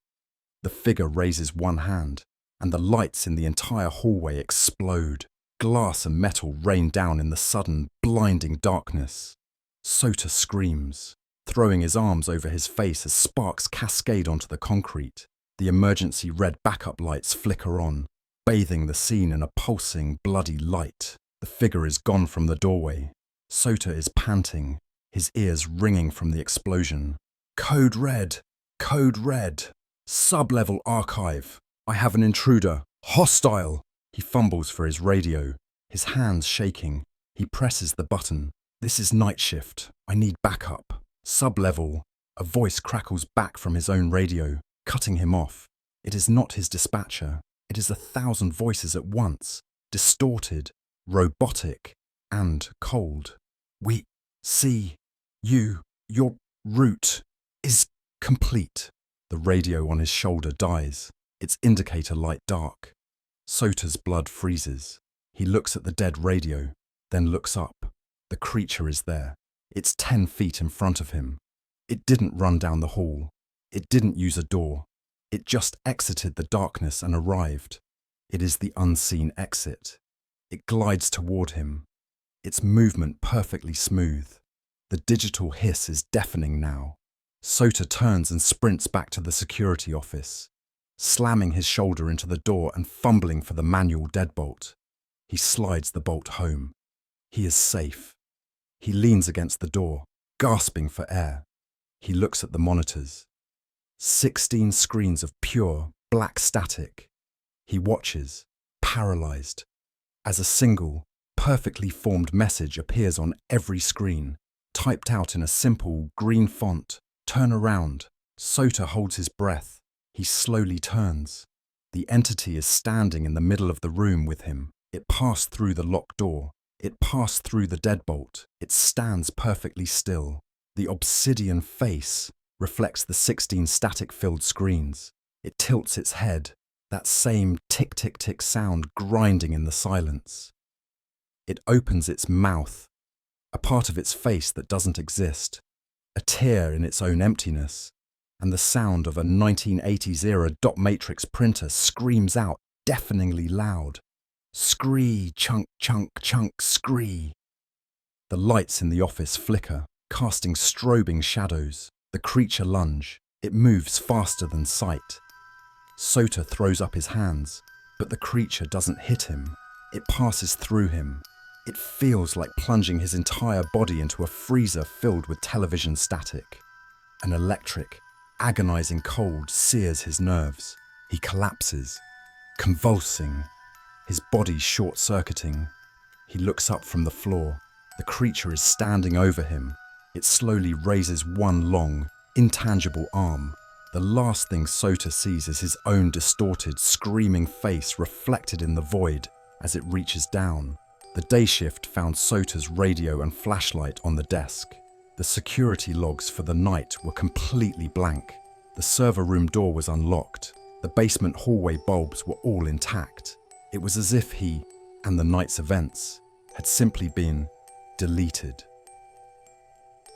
The figure raises one hand, and the lights in the entire hallway explode. Glass and metal rain down in the sudden, blinding darkness. Sota screams, throwing his arms over his face as sparks cascade onto the concrete. The emergency red backup lights flicker on, bathing the scene in a pulsing, bloody light. The figure is gone from the doorway. Sota is panting, his ears ringing from the explosion. "Code red! Code red! Sub-level archive! I have an intruder! Hostile!" He fumbles for his radio, his hands shaking. He presses the button. "This is night shift. I need backup. Sub-level." A voice crackles back from his own radio, cutting him off. It is not his dispatcher. It is 1,000 voices at once, distorted, robotic, and cold. We see you. Your route is complete. The radio on his shoulder dies, its indicator light dark. Sota's blood freezes. He looks at the dead radio, then looks up. The creature is there. It's 10 feet in front of him. It didn't run down the hall. It didn't use a door. It just exited the darkness and arrived. It is the unseen exit. It glides toward him, its movement perfectly smooth. The digital hiss is deafening now. Sota turns and sprints back to the security office, slamming his shoulder into the door and fumbling for the manual deadbolt. He slides the bolt home. He is safe. He leans against the door, gasping for air. He looks at the monitors. 16 screens of pure, black static. He watches, paralyzed, as a single, perfectly formed message appears on every screen, typed out in a simple, green font. Turn around. Sota holds his breath. He slowly turns. The entity is standing in the middle of the room with him. It passed through the locked door. It passed through the deadbolt. It stands perfectly still. The obsidian face reflects the 16 static-filled screens. It tilts its head, that same tick-tick-tick sound grinding in the silence. It opens its mouth, a part of its face that doesn't exist, a tear in its own emptiness, and the sound of a 1980s-era dot matrix printer screams out deafeningly loud. Scree, chunk, chunk, chunk, scree. The lights in the office flicker, casting strobing shadows. The creature lunge. It moves faster than sight. Sota throws up his hands, but the creature doesn't hit him. It passes through him. It feels like plunging his entire body into a freezer filled with television static. An electric, agonizing cold sears his nerves. He collapses, convulsing, his body short-circuiting. He looks up from the floor. The creature is standing over him. It slowly raises one long, intangible arm. The last thing Sota sees is his own distorted, screaming face reflected in the void as it reaches down. The day shift found Sota's radio and flashlight on the desk. The security logs for the night were completely blank. The server room door was unlocked. The basement hallway bulbs were all intact. It was as if he, and the night's events, had simply been deleted.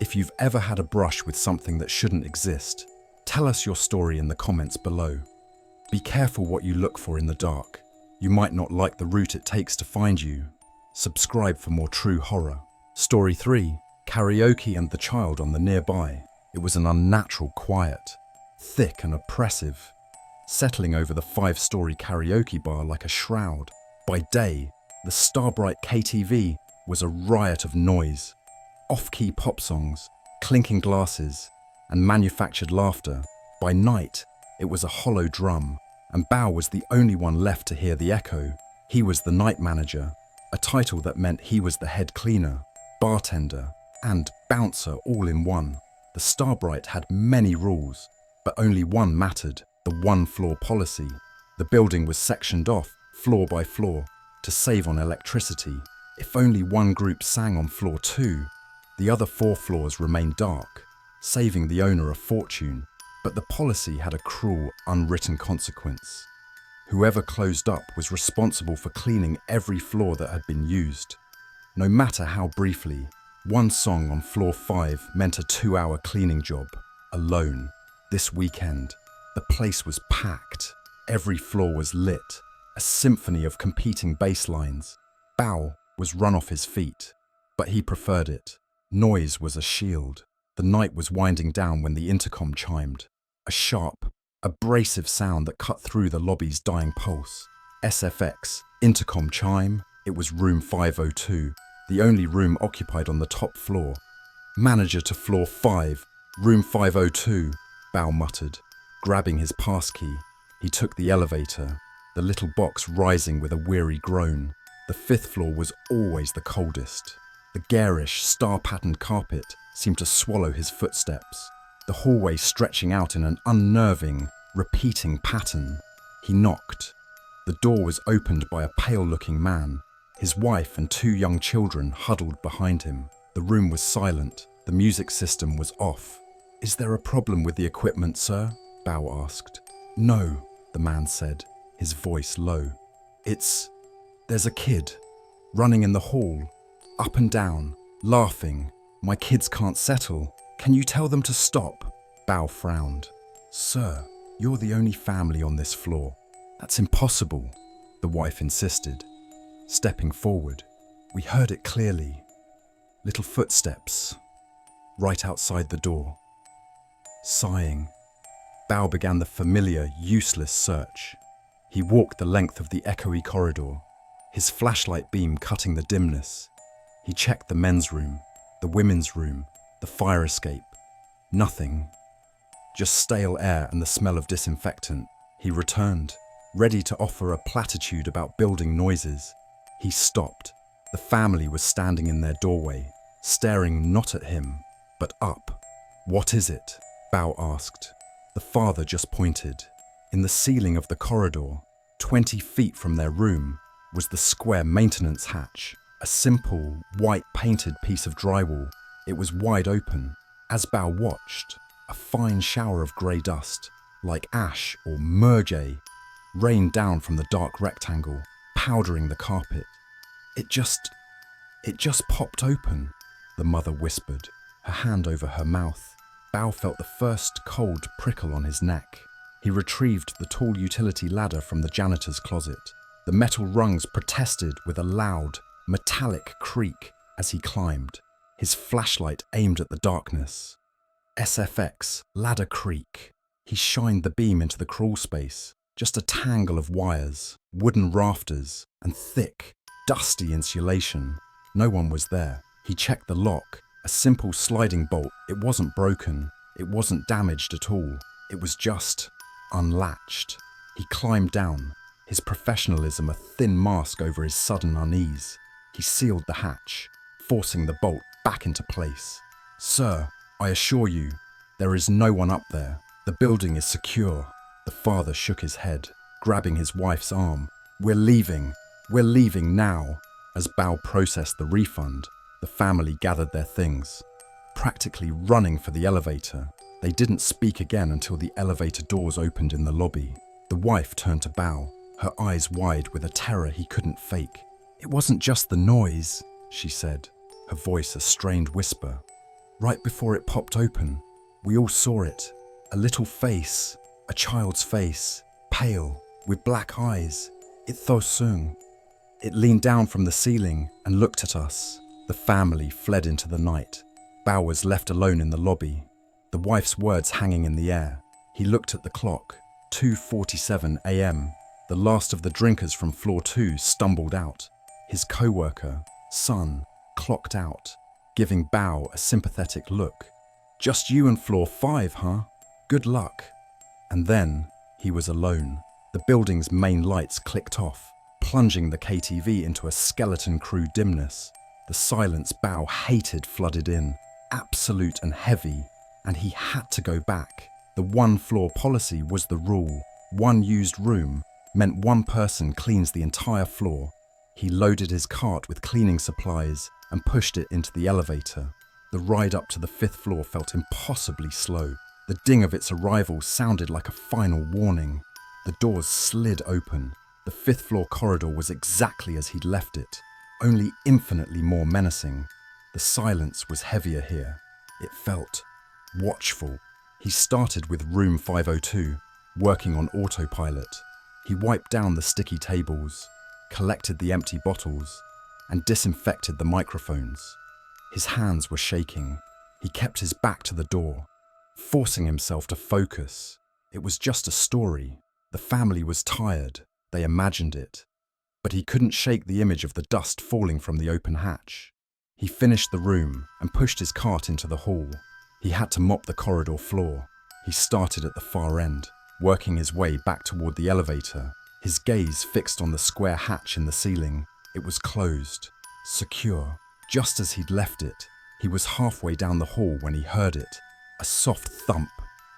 If you've ever had a brush with something that shouldn't exist, tell us your story in the comments below. Be careful what you look for in the dark. You might not like the route it takes to find you. Subscribe for more true horror. Story 3. Karaoke and the child on the nearby. It was an unnatural quiet, thick and oppressive, settling over the 5-story karaoke bar like a shroud. By day, the Starbright KTV was a riot of noise. Off-key pop songs, clinking glasses, and manufactured laughter. By night, it was a hollow drum, and Bao was the only one left to hear the echo. He was the night manager, a title that meant he was the head cleaner, bartender, and bouncer all in one. The Starbright had many rules, but only one mattered, the one-floor policy. The building was sectioned off, floor by floor, to save on electricity. If only one group sang on floor 2, the other 4 floors remained dark, saving the owner a fortune. But the policy had a cruel, unwritten consequence. Whoever closed up was responsible for cleaning every floor that had been used. No matter how briefly, one song on floor 5 meant a 2-hour cleaning job, alone. This weekend, the place was packed. Every floor was lit, a symphony of competing bass lines. Bao was run off his feet, but he preferred it. Noise was a shield. The night was winding down when the intercom chimed. A sharp, abrasive sound that cut through the lobby's dying pulse. SFX, intercom chime. It was room 502, the only room occupied on the top floor. Manager to floor 5, room 502, Bao muttered. Grabbing his passkey, he took the elevator, the little box rising with a weary groan. The 5th floor was always the coldest. The garish, star-patterned carpet seemed to swallow his footsteps, the hallway stretching out in an unnerving, repeating pattern. He knocked. The door was opened by a pale-looking man. His wife and 2 young children huddled behind him. The room was silent. The music system was off. "Is there a problem with the equipment, sir?" Bao asked. "No," the man said, his voice low. There's a kid, running in the hall, up and down, laughing. My kids can't settle. Can you tell them to stop?" Bao frowned. "Sir, you're the only family on this floor. That's impossible," the wife insisted. Stepping forward, we heard it clearly. Little footsteps, right outside the door. Sighing, Bao began the familiar, useless search. He walked the length of the echoey corridor, his flashlight beam cutting the dimness. He checked the men's room, the women's room, the fire escape. Nothing. Just stale air and the smell of disinfectant. He returned, ready to offer a platitude about building noises. He stopped. The family was standing in their doorway, staring not at him, but up. "What is it?" Bao asked. The father just pointed. In the ceiling of the corridor, 20 feet from their room, was the square maintenance hatch, a simple, white painted piece of drywall. It was wide open. As Bao watched, a fine shower of grey dust, like ash or murge, rained down from the dark rectangle, powdering the carpet. It just popped open," the mother whispered, her hand over her mouth. Bao felt the first cold prickle on his neck. He retrieved the tall utility ladder from the janitor's closet. The metal rungs protested with a loud, metallic creak as he climbed, his flashlight aimed at the darkness. SFX, ladder creak. He shined the beam into the crawl space, just a tangle of wires, wooden rafters, and thick, dusty insulation. No one was there. He checked the lock, a simple sliding bolt. It wasn't broken. It wasn't damaged at all. It was just unlatched. He climbed down, his professionalism a thin mask over his sudden unease. He sealed the hatch, forcing the bolt back into place. "Sir, I assure you, there is no one up there. The building is secure." The father shook his head, grabbing his wife's arm. We're leaving now." As Bao processed the refund, the family gathered their things, practically running for the elevator. They didn't speak again until the elevator doors opened in the lobby. The wife turned to Bao, her eyes wide with a terror he couldn't fake. "It wasn't just the noise," she said, her voice a strained whisper. "Right before it popped open, we all saw it. A little face, a child's face, pale, with black eyes. It Thosung. It leaned down from the ceiling and looked at us." The family fled into the night. Bao was left alone in the lobby, the wife's words hanging in the air. He looked at the clock, 2:47 a.m. The last of the drinkers from floor 2 stumbled out. His co-worker, Sun, clocked out, giving Bao a sympathetic look. "Just you and floor 5, huh? Good luck." And then he was alone. The building's main lights clicked off, plunging the KTV into a skeleton crew dimness. The silence Bao hated flooded in, absolute and heavy, and he had to go back. The one-floor policy was the rule. One used room meant one person cleans the entire floor. He loaded his cart with cleaning supplies and pushed it into the elevator. The ride up to the 5th floor felt impossibly slow. The ding of its arrival sounded like a final warning. The doors slid open. The 5th floor corridor was exactly as he'd left it, only infinitely more menacing. The silence was heavier here. It felt watchful. He started with room 502, working on autopilot. He wiped down the sticky tables, collected the empty bottles, and disinfected the microphones. His hands were shaking. He kept his back to the door, forcing himself to focus. It was just a story. The family was tired. They imagined it. But he couldn't shake the image of the dust falling from the open hatch. He finished the room and pushed his cart into the hall. He had to mop the corridor floor. He started at the far end, working his way back toward the elevator, his gaze fixed on the square hatch in the ceiling. It was closed, secure. Just as he'd left it, he was halfway down the hall when he heard it. A soft thump.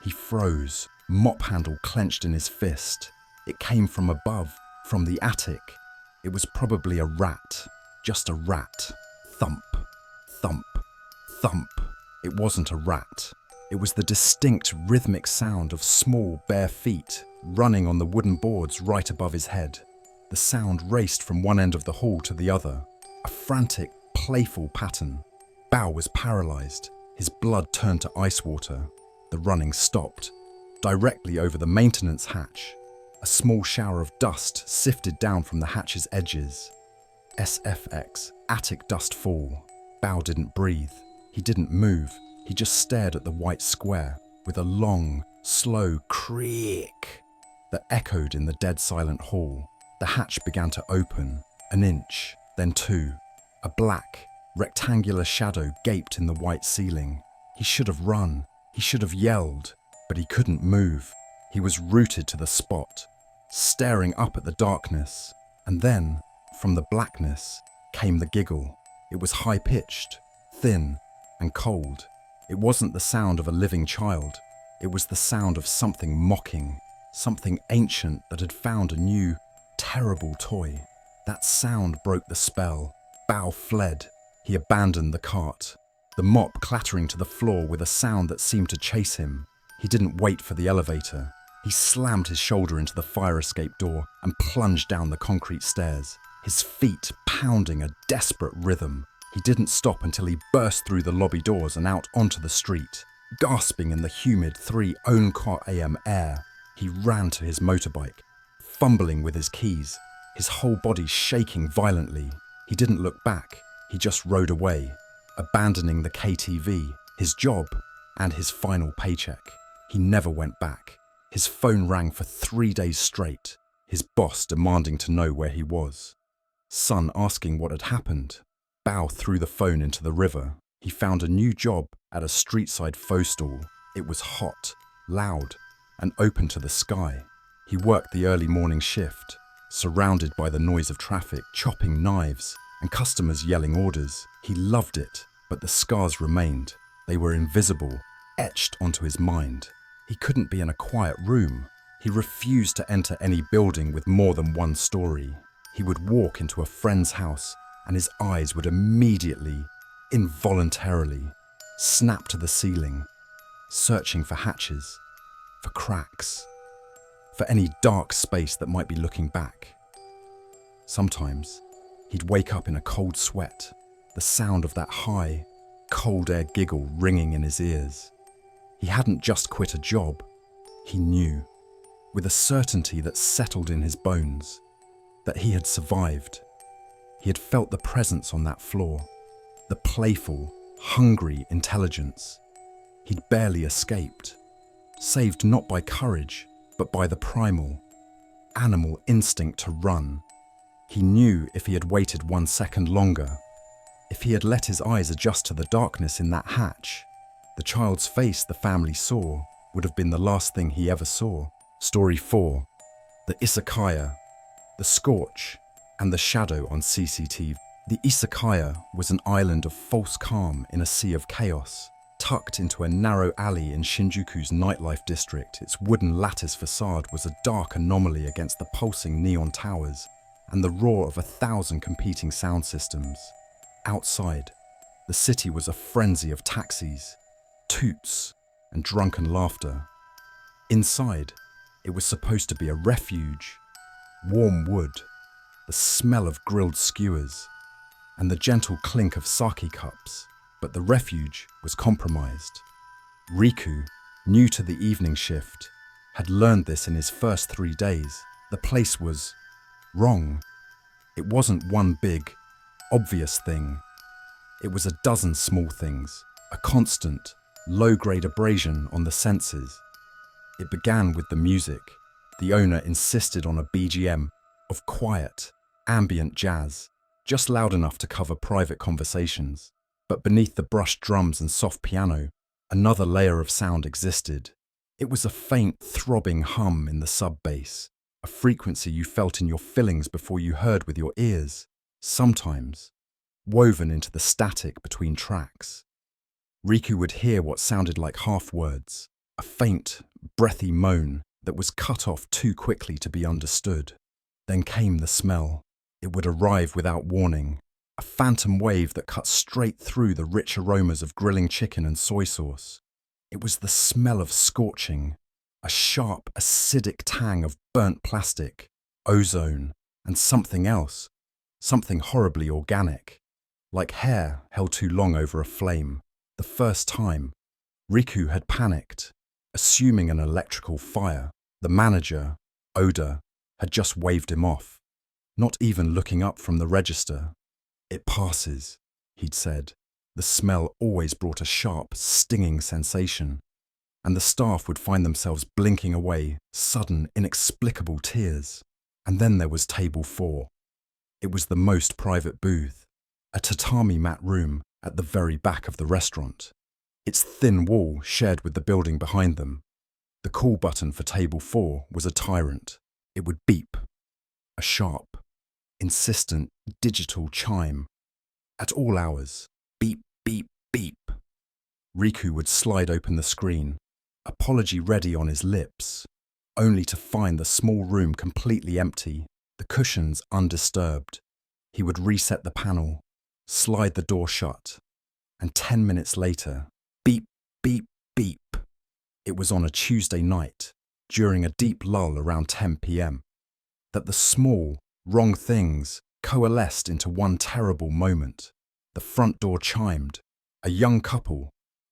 He froze, mop handle clenched in his fist. It came from above, From the attic, it was probably a rat, just a rat. Thump, thump, thump. It wasn't a rat. It was the distinct rhythmic sound of small, bare feet running on the wooden boards right above his head. The sound raced from one end of the hall to the other, a frantic, playful pattern. Bao was paralyzed. His blood turned to ice water. The running stopped. Directly over the maintenance hatch, a small shower of dust sifted down from the hatch's edges. SFX, attic dust fall. Bao didn't breathe. He didn't move. He just stared at the white square with a long, slow creak that echoed in the dead silent hall. The hatch began to open, an inch, then two. A black, rectangular shadow gaped in the white ceiling. He should have run. He should have yelled, but he couldn't move. He was rooted to the spot, staring up at the darkness. And then, from the blackness, came the giggle. It was high-pitched, thin, and cold. It wasn't the sound of a living child. It was the sound of something mocking, something ancient that had found a new, terrible toy. That sound broke the spell. Bao fled. He abandoned the cart, the mop clattering to the floor with a sound that seemed to chase him. He didn't wait for the elevator. He slammed his shoulder into the fire escape door and plunged down the concrete stairs, his feet pounding a desperate rhythm. He didn't stop until he burst through the lobby doors and out onto the street. Gasping in the humid 3 AM air, he ran to his motorbike, fumbling with his keys, his whole body shaking violently. He didn't look back. He just rode away, abandoning the KTV, his job, and his final paycheck. He never went back. His phone rang for 3 days straight, his boss demanding to know where he was. Son asking what had happened. Bao threw the phone into the river. He found a new job at a street-side pho stall. It was hot, loud, and open to the sky. He worked the early morning shift, surrounded by the noise of traffic, chopping knives, and customers yelling orders. He loved it, but the scars remained. They were invisible, etched onto his mind. He couldn't be in a quiet room. He refused to enter any building with more than one story. He would walk into a friend's house and his eyes would immediately, involuntarily, snap to the ceiling, searching for hatches, for cracks, for any dark space that might be looking back. Sometimes, he'd wake up in a cold sweat, the sound of that high, cold air giggle ringing in his ears. He hadn't just quit a job, he knew, with a certainty that settled in his bones, that he had survived. He had felt the presence on that floor, the playful, hungry intelligence. He'd barely escaped, saved not by courage, but by the primal, animal instinct to run. He knew if he had waited 1 second longer, if he had let his eyes adjust to the darkness in that hatch, the child's face the family saw would have been the last thing he ever saw. Story 4. The Izakaya, the Scorch, and the Shadow on CCTV. The Izakaya was an island of false calm in a sea of chaos, tucked into a narrow alley in Shinjuku's nightlife district. Its wooden lattice facade was a dark anomaly against the pulsing neon towers and the roar of 1,000 competing sound systems. Outside, the city was a frenzy of taxis, toots, and drunken laughter. Inside, it was supposed to be a refuge, warm wood, the smell of grilled skewers, and the gentle clink of sake cups. But the refuge was compromised. Riku, new to the evening shift, had learned this in his first 3 days. The place was wrong. It wasn't one big, obvious thing. It was a dozen small things, a constant, low-grade abrasion on the senses. It began with the music. The owner insisted on a BGM of quiet, ambient jazz, just loud enough to cover private conversations. But beneath the brushed drums and soft piano, another layer of sound existed. It was a faint, throbbing hum in the sub-bass, a frequency you felt in your fillings before you heard with your ears, sometimes woven into the static between tracks. Riku would hear what sounded like half-words, a faint, breathy moan that was cut off too quickly to be understood. Then came the smell. It would arrive without warning, a phantom wave that cut straight through the rich aromas of grilling chicken and soy sauce. It was the smell of scorching, a sharp, acidic tang of burnt plastic, ozone, and something else, something horribly organic, like hair held too long over a flame. The first time, Riku had panicked, assuming an electrical fire. The manager, Oda, had just waved him off, not even looking up from the register. "It passes," he'd said. The smell always brought a sharp, stinging sensation, and the staff would find themselves blinking away sudden, inexplicable tears. And then there was Table 4. It was the most private booth, a tatami mat room at the very back of the restaurant, its thin wall shared with the building behind them. The call button for Table 4 was a tyrant. It would beep, a sharp, insistent digital chime. At all hours, beep, beep, beep. Riku would slide open the screen, apology ready on his lips, only to find the small room completely empty, the cushions undisturbed. He would reset the panel, slide the door shut, and 10 minutes later, beep, beep, beep. It was on a Tuesday night, during a deep lull around 10 p.m., that the small, wrong things coalesced into one terrible moment. The front door chimed. A young couple,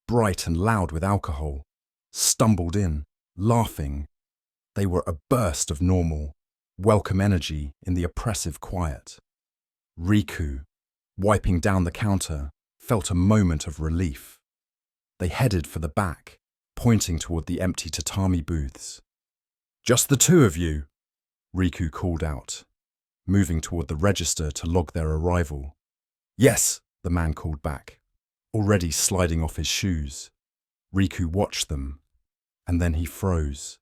bright and loud with alcohol, stumbled in, laughing. They were a burst of normal, welcome energy in the oppressive quiet. Riku, wiping down the counter, felt a moment of relief. They headed for the back, pointing toward the empty tatami booths. "Just the two of you," Riku called out, moving toward the register to log their arrival. "Yes," the man called back, already sliding off his shoes. Riku watched them, and then he froze.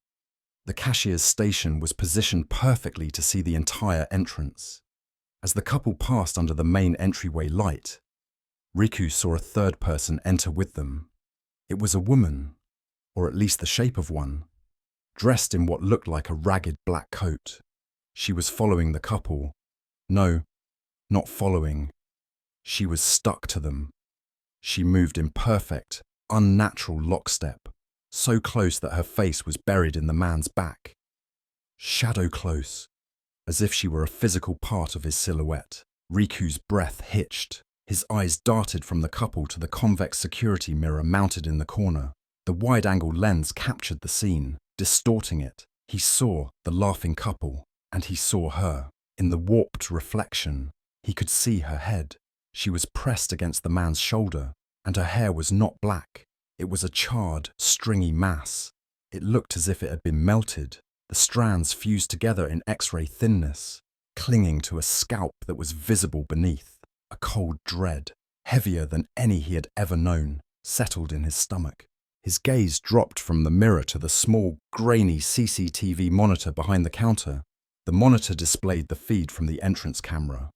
The cashier's station was positioned perfectly to see the entire entrance. As the couple passed under the main entryway light, Riku saw a third person enter with them. It was a woman, or at least the shape of one, dressed in what looked like a ragged black coat. She was following the couple. No, not following. She was stuck to them. She moved in perfect, unnatural lockstep, so close that her face was buried in the man's back. Shadow close, as if she were a physical part of his silhouette. Riku's breath hitched. His eyes darted from the couple to the convex security mirror mounted in the corner. The wide-angle lens captured the scene, distorting it. He saw the laughing couple, and he saw her. In the warped reflection, he could see her head. She was pressed against the man's shoulder, and her hair was not black. It was a charred, stringy mass. It looked as if it had been melted, the strands fused together in X-ray thinness, clinging to a scalp that was visible beneath. A cold dread, heavier than any he had ever known, settled in his stomach. His gaze dropped from the mirror to the small, grainy CCTV monitor behind the counter. The monitor displayed the feed from the entrance camera,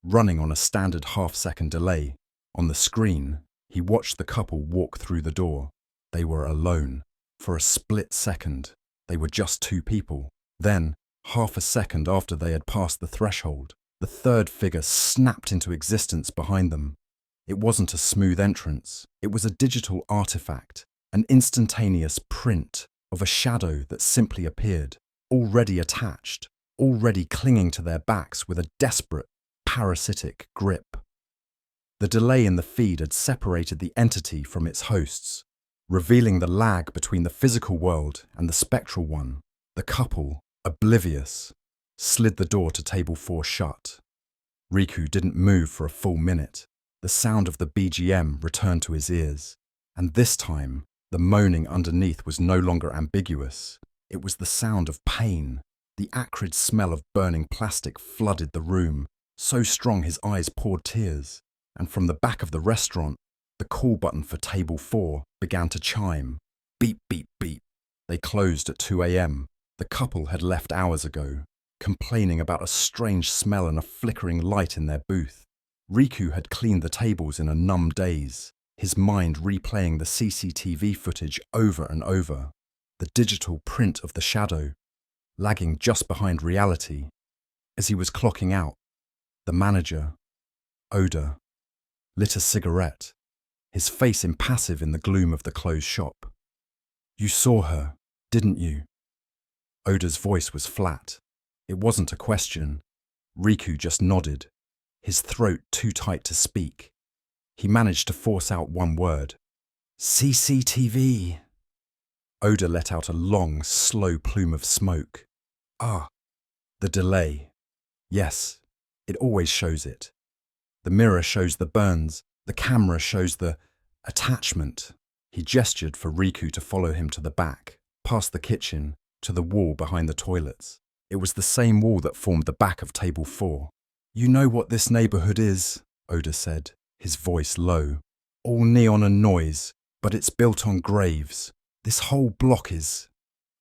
running on a standard half-second delay. On the screen, he watched the couple walk through the door. They were alone. For a split second, they were just two people. Then, half a second after they had passed the threshold, the third figure snapped into existence behind them. It wasn't a smooth entrance. It was a digital artifact, an instantaneous print of a shadow that simply appeared, already attached, already clinging to their backs with a desperate, parasitic grip. The delay in the feed had separated the entity from its hosts, revealing the lag between the physical world and the spectral one. The couple, oblivious, slid the door to table 4 shut. Riku didn't move for a full minute. The sound of the BGM returned to his ears, and this time, the moaning underneath was no longer ambiguous. It was the sound of pain. The acrid smell of burning plastic flooded the room, so strong his eyes poured tears. And from the back of the restaurant, the call button for table 4 began to chime. Beep, beep, beep. They closed at 2 a.m. The couple had left hours ago, complaining about a strange smell and a flickering light in their booth. Riku had cleaned the tables in a numb daze, his mind replaying the CCTV footage over and over. The digital print of the shadow, lagging just behind reality, As he was clocking out, the manager, Oda, lit a cigarette, his face impassive in the gloom of the closed shop. "You saw her, didn't you?" Oda's voice was flat. It wasn't a question. Riku just nodded, his throat too tight to speak. He managed to force out one word. "CCTV." Oda let out a long, slow plume of smoke. Ah, the delay. Yes, it always shows it. The mirror shows the burns, the camera shows the attachment. He gestured for Riku to follow him to the back, past the kitchen, to the wall behind the toilets. It was the same wall that formed the back of table 4. "You know what this neighborhood is," Oda said, his voice low. "All neon and noise, but it's built on graves. This whole block is."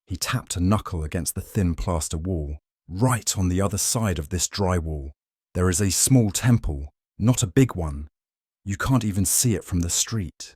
He tapped a knuckle against the thin plaster wall. "Right on the other side of this drywall, there is a small temple, not a big one. You can't even see it from the street.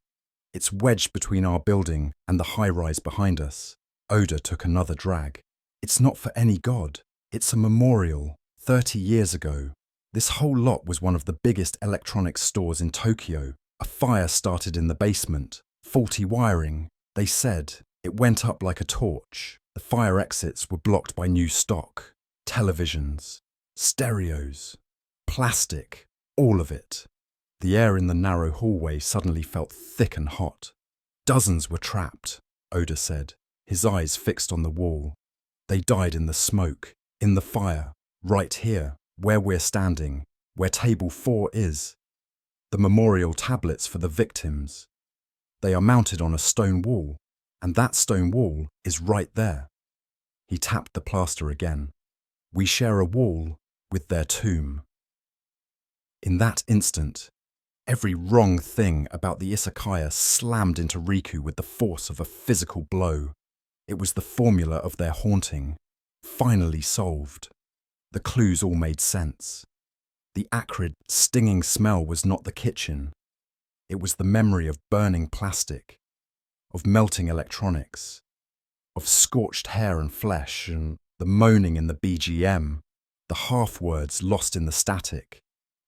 It's wedged between our building and the high-rise behind us." Oda took another drag. "It's not for any god. It's a memorial. 30 years ago. This whole lot was one of the biggest electronics stores in Tokyo. A fire started in the basement. Faulty wiring. They said it went up like a torch. The fire exits were blocked by new stock. Televisions, stereos, plastic, all of it." The air in the narrow hallway suddenly felt thick and hot. "Dozens were trapped," Oda said, his eyes fixed on the wall. "They died in the smoke, in the fire, right here, where we're standing, where table 4 is. The memorial tablets for the victims. They are mounted on a stone wall, and that stone wall is right there." He tapped the plaster again. "We share a wall with their tomb." In that instant, every wrong thing about the izakaya slammed into Riku with the force of a physical blow. It was the formula of their haunting, finally solved. The clues all made sense. The acrid, stinging smell was not the kitchen. It was the memory of burning plastic, of melting electronics, of scorched hair and flesh, and the moaning in the BGM, the half-words lost in the static,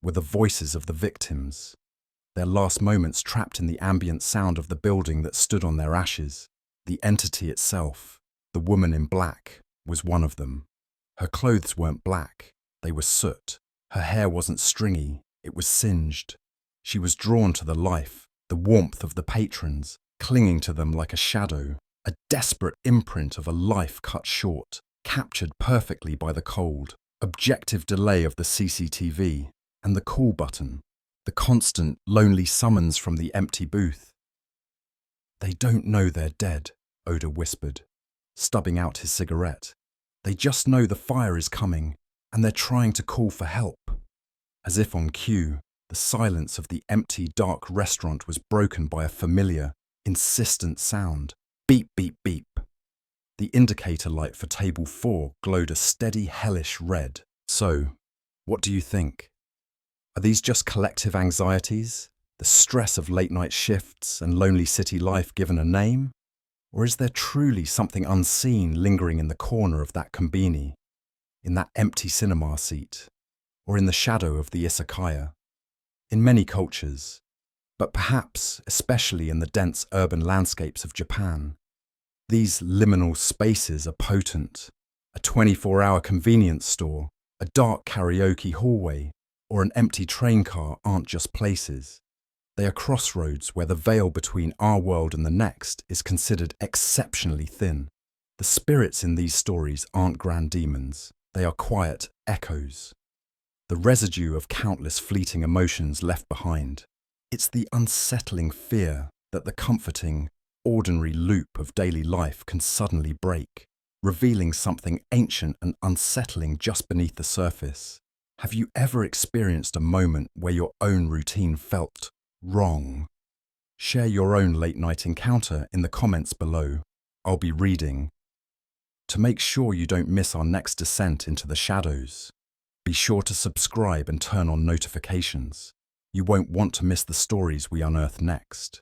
were the voices of the victims, their last moments trapped in the ambient sound of the building that stood on their ashes. The entity itself, the woman in black, was one of them. Her clothes weren't black, they were soot. Her hair wasn't stringy, it was singed. She was drawn to the life, the warmth of the patrons, clinging to them like a shadow, a desperate imprint of a life cut short, captured perfectly by the cold, objective delay of the CCTV, and the call button, the constant, lonely summons from the empty booth. "They don't know they're dead," Oda whispered, stubbing out his cigarette. "They just know the fire is coming, and they're trying to call for help." As if on cue, the silence of the empty, dark restaurant was broken by a familiar, insistent sound. Beep, beep, beep. The indicator light for table 4 glowed a steady, hellish red. "So, what do you think? Are these just collective anxieties, the stress of late-night shifts and lonely city life given a name? Or is there truly something unseen lingering in the corner of that kombini, in that empty cinema seat, or in the shadow of the izakaya?" In many cultures, but perhaps especially in the dense urban landscapes of Japan, these liminal spaces are potent. A 24-hour convenience store, a dark karaoke hallway, or an empty train car aren't just places. They are crossroads where the veil between our world and the next is considered exceptionally thin. The spirits in these stories aren't grand demons. They are quiet echoes, the residue of countless fleeting emotions left behind. It's the unsettling fear that the comforting, ordinary loop of daily life can suddenly break, revealing something ancient and unsettling just beneath the surface. Have you ever experienced a moment where your own routine felt wrong? Share your own late-night encounter in the comments below. I'll be reading. To make sure you don't miss our next descent into the shadows, be sure to subscribe and turn on notifications. You won't want to miss the stories we unearth next.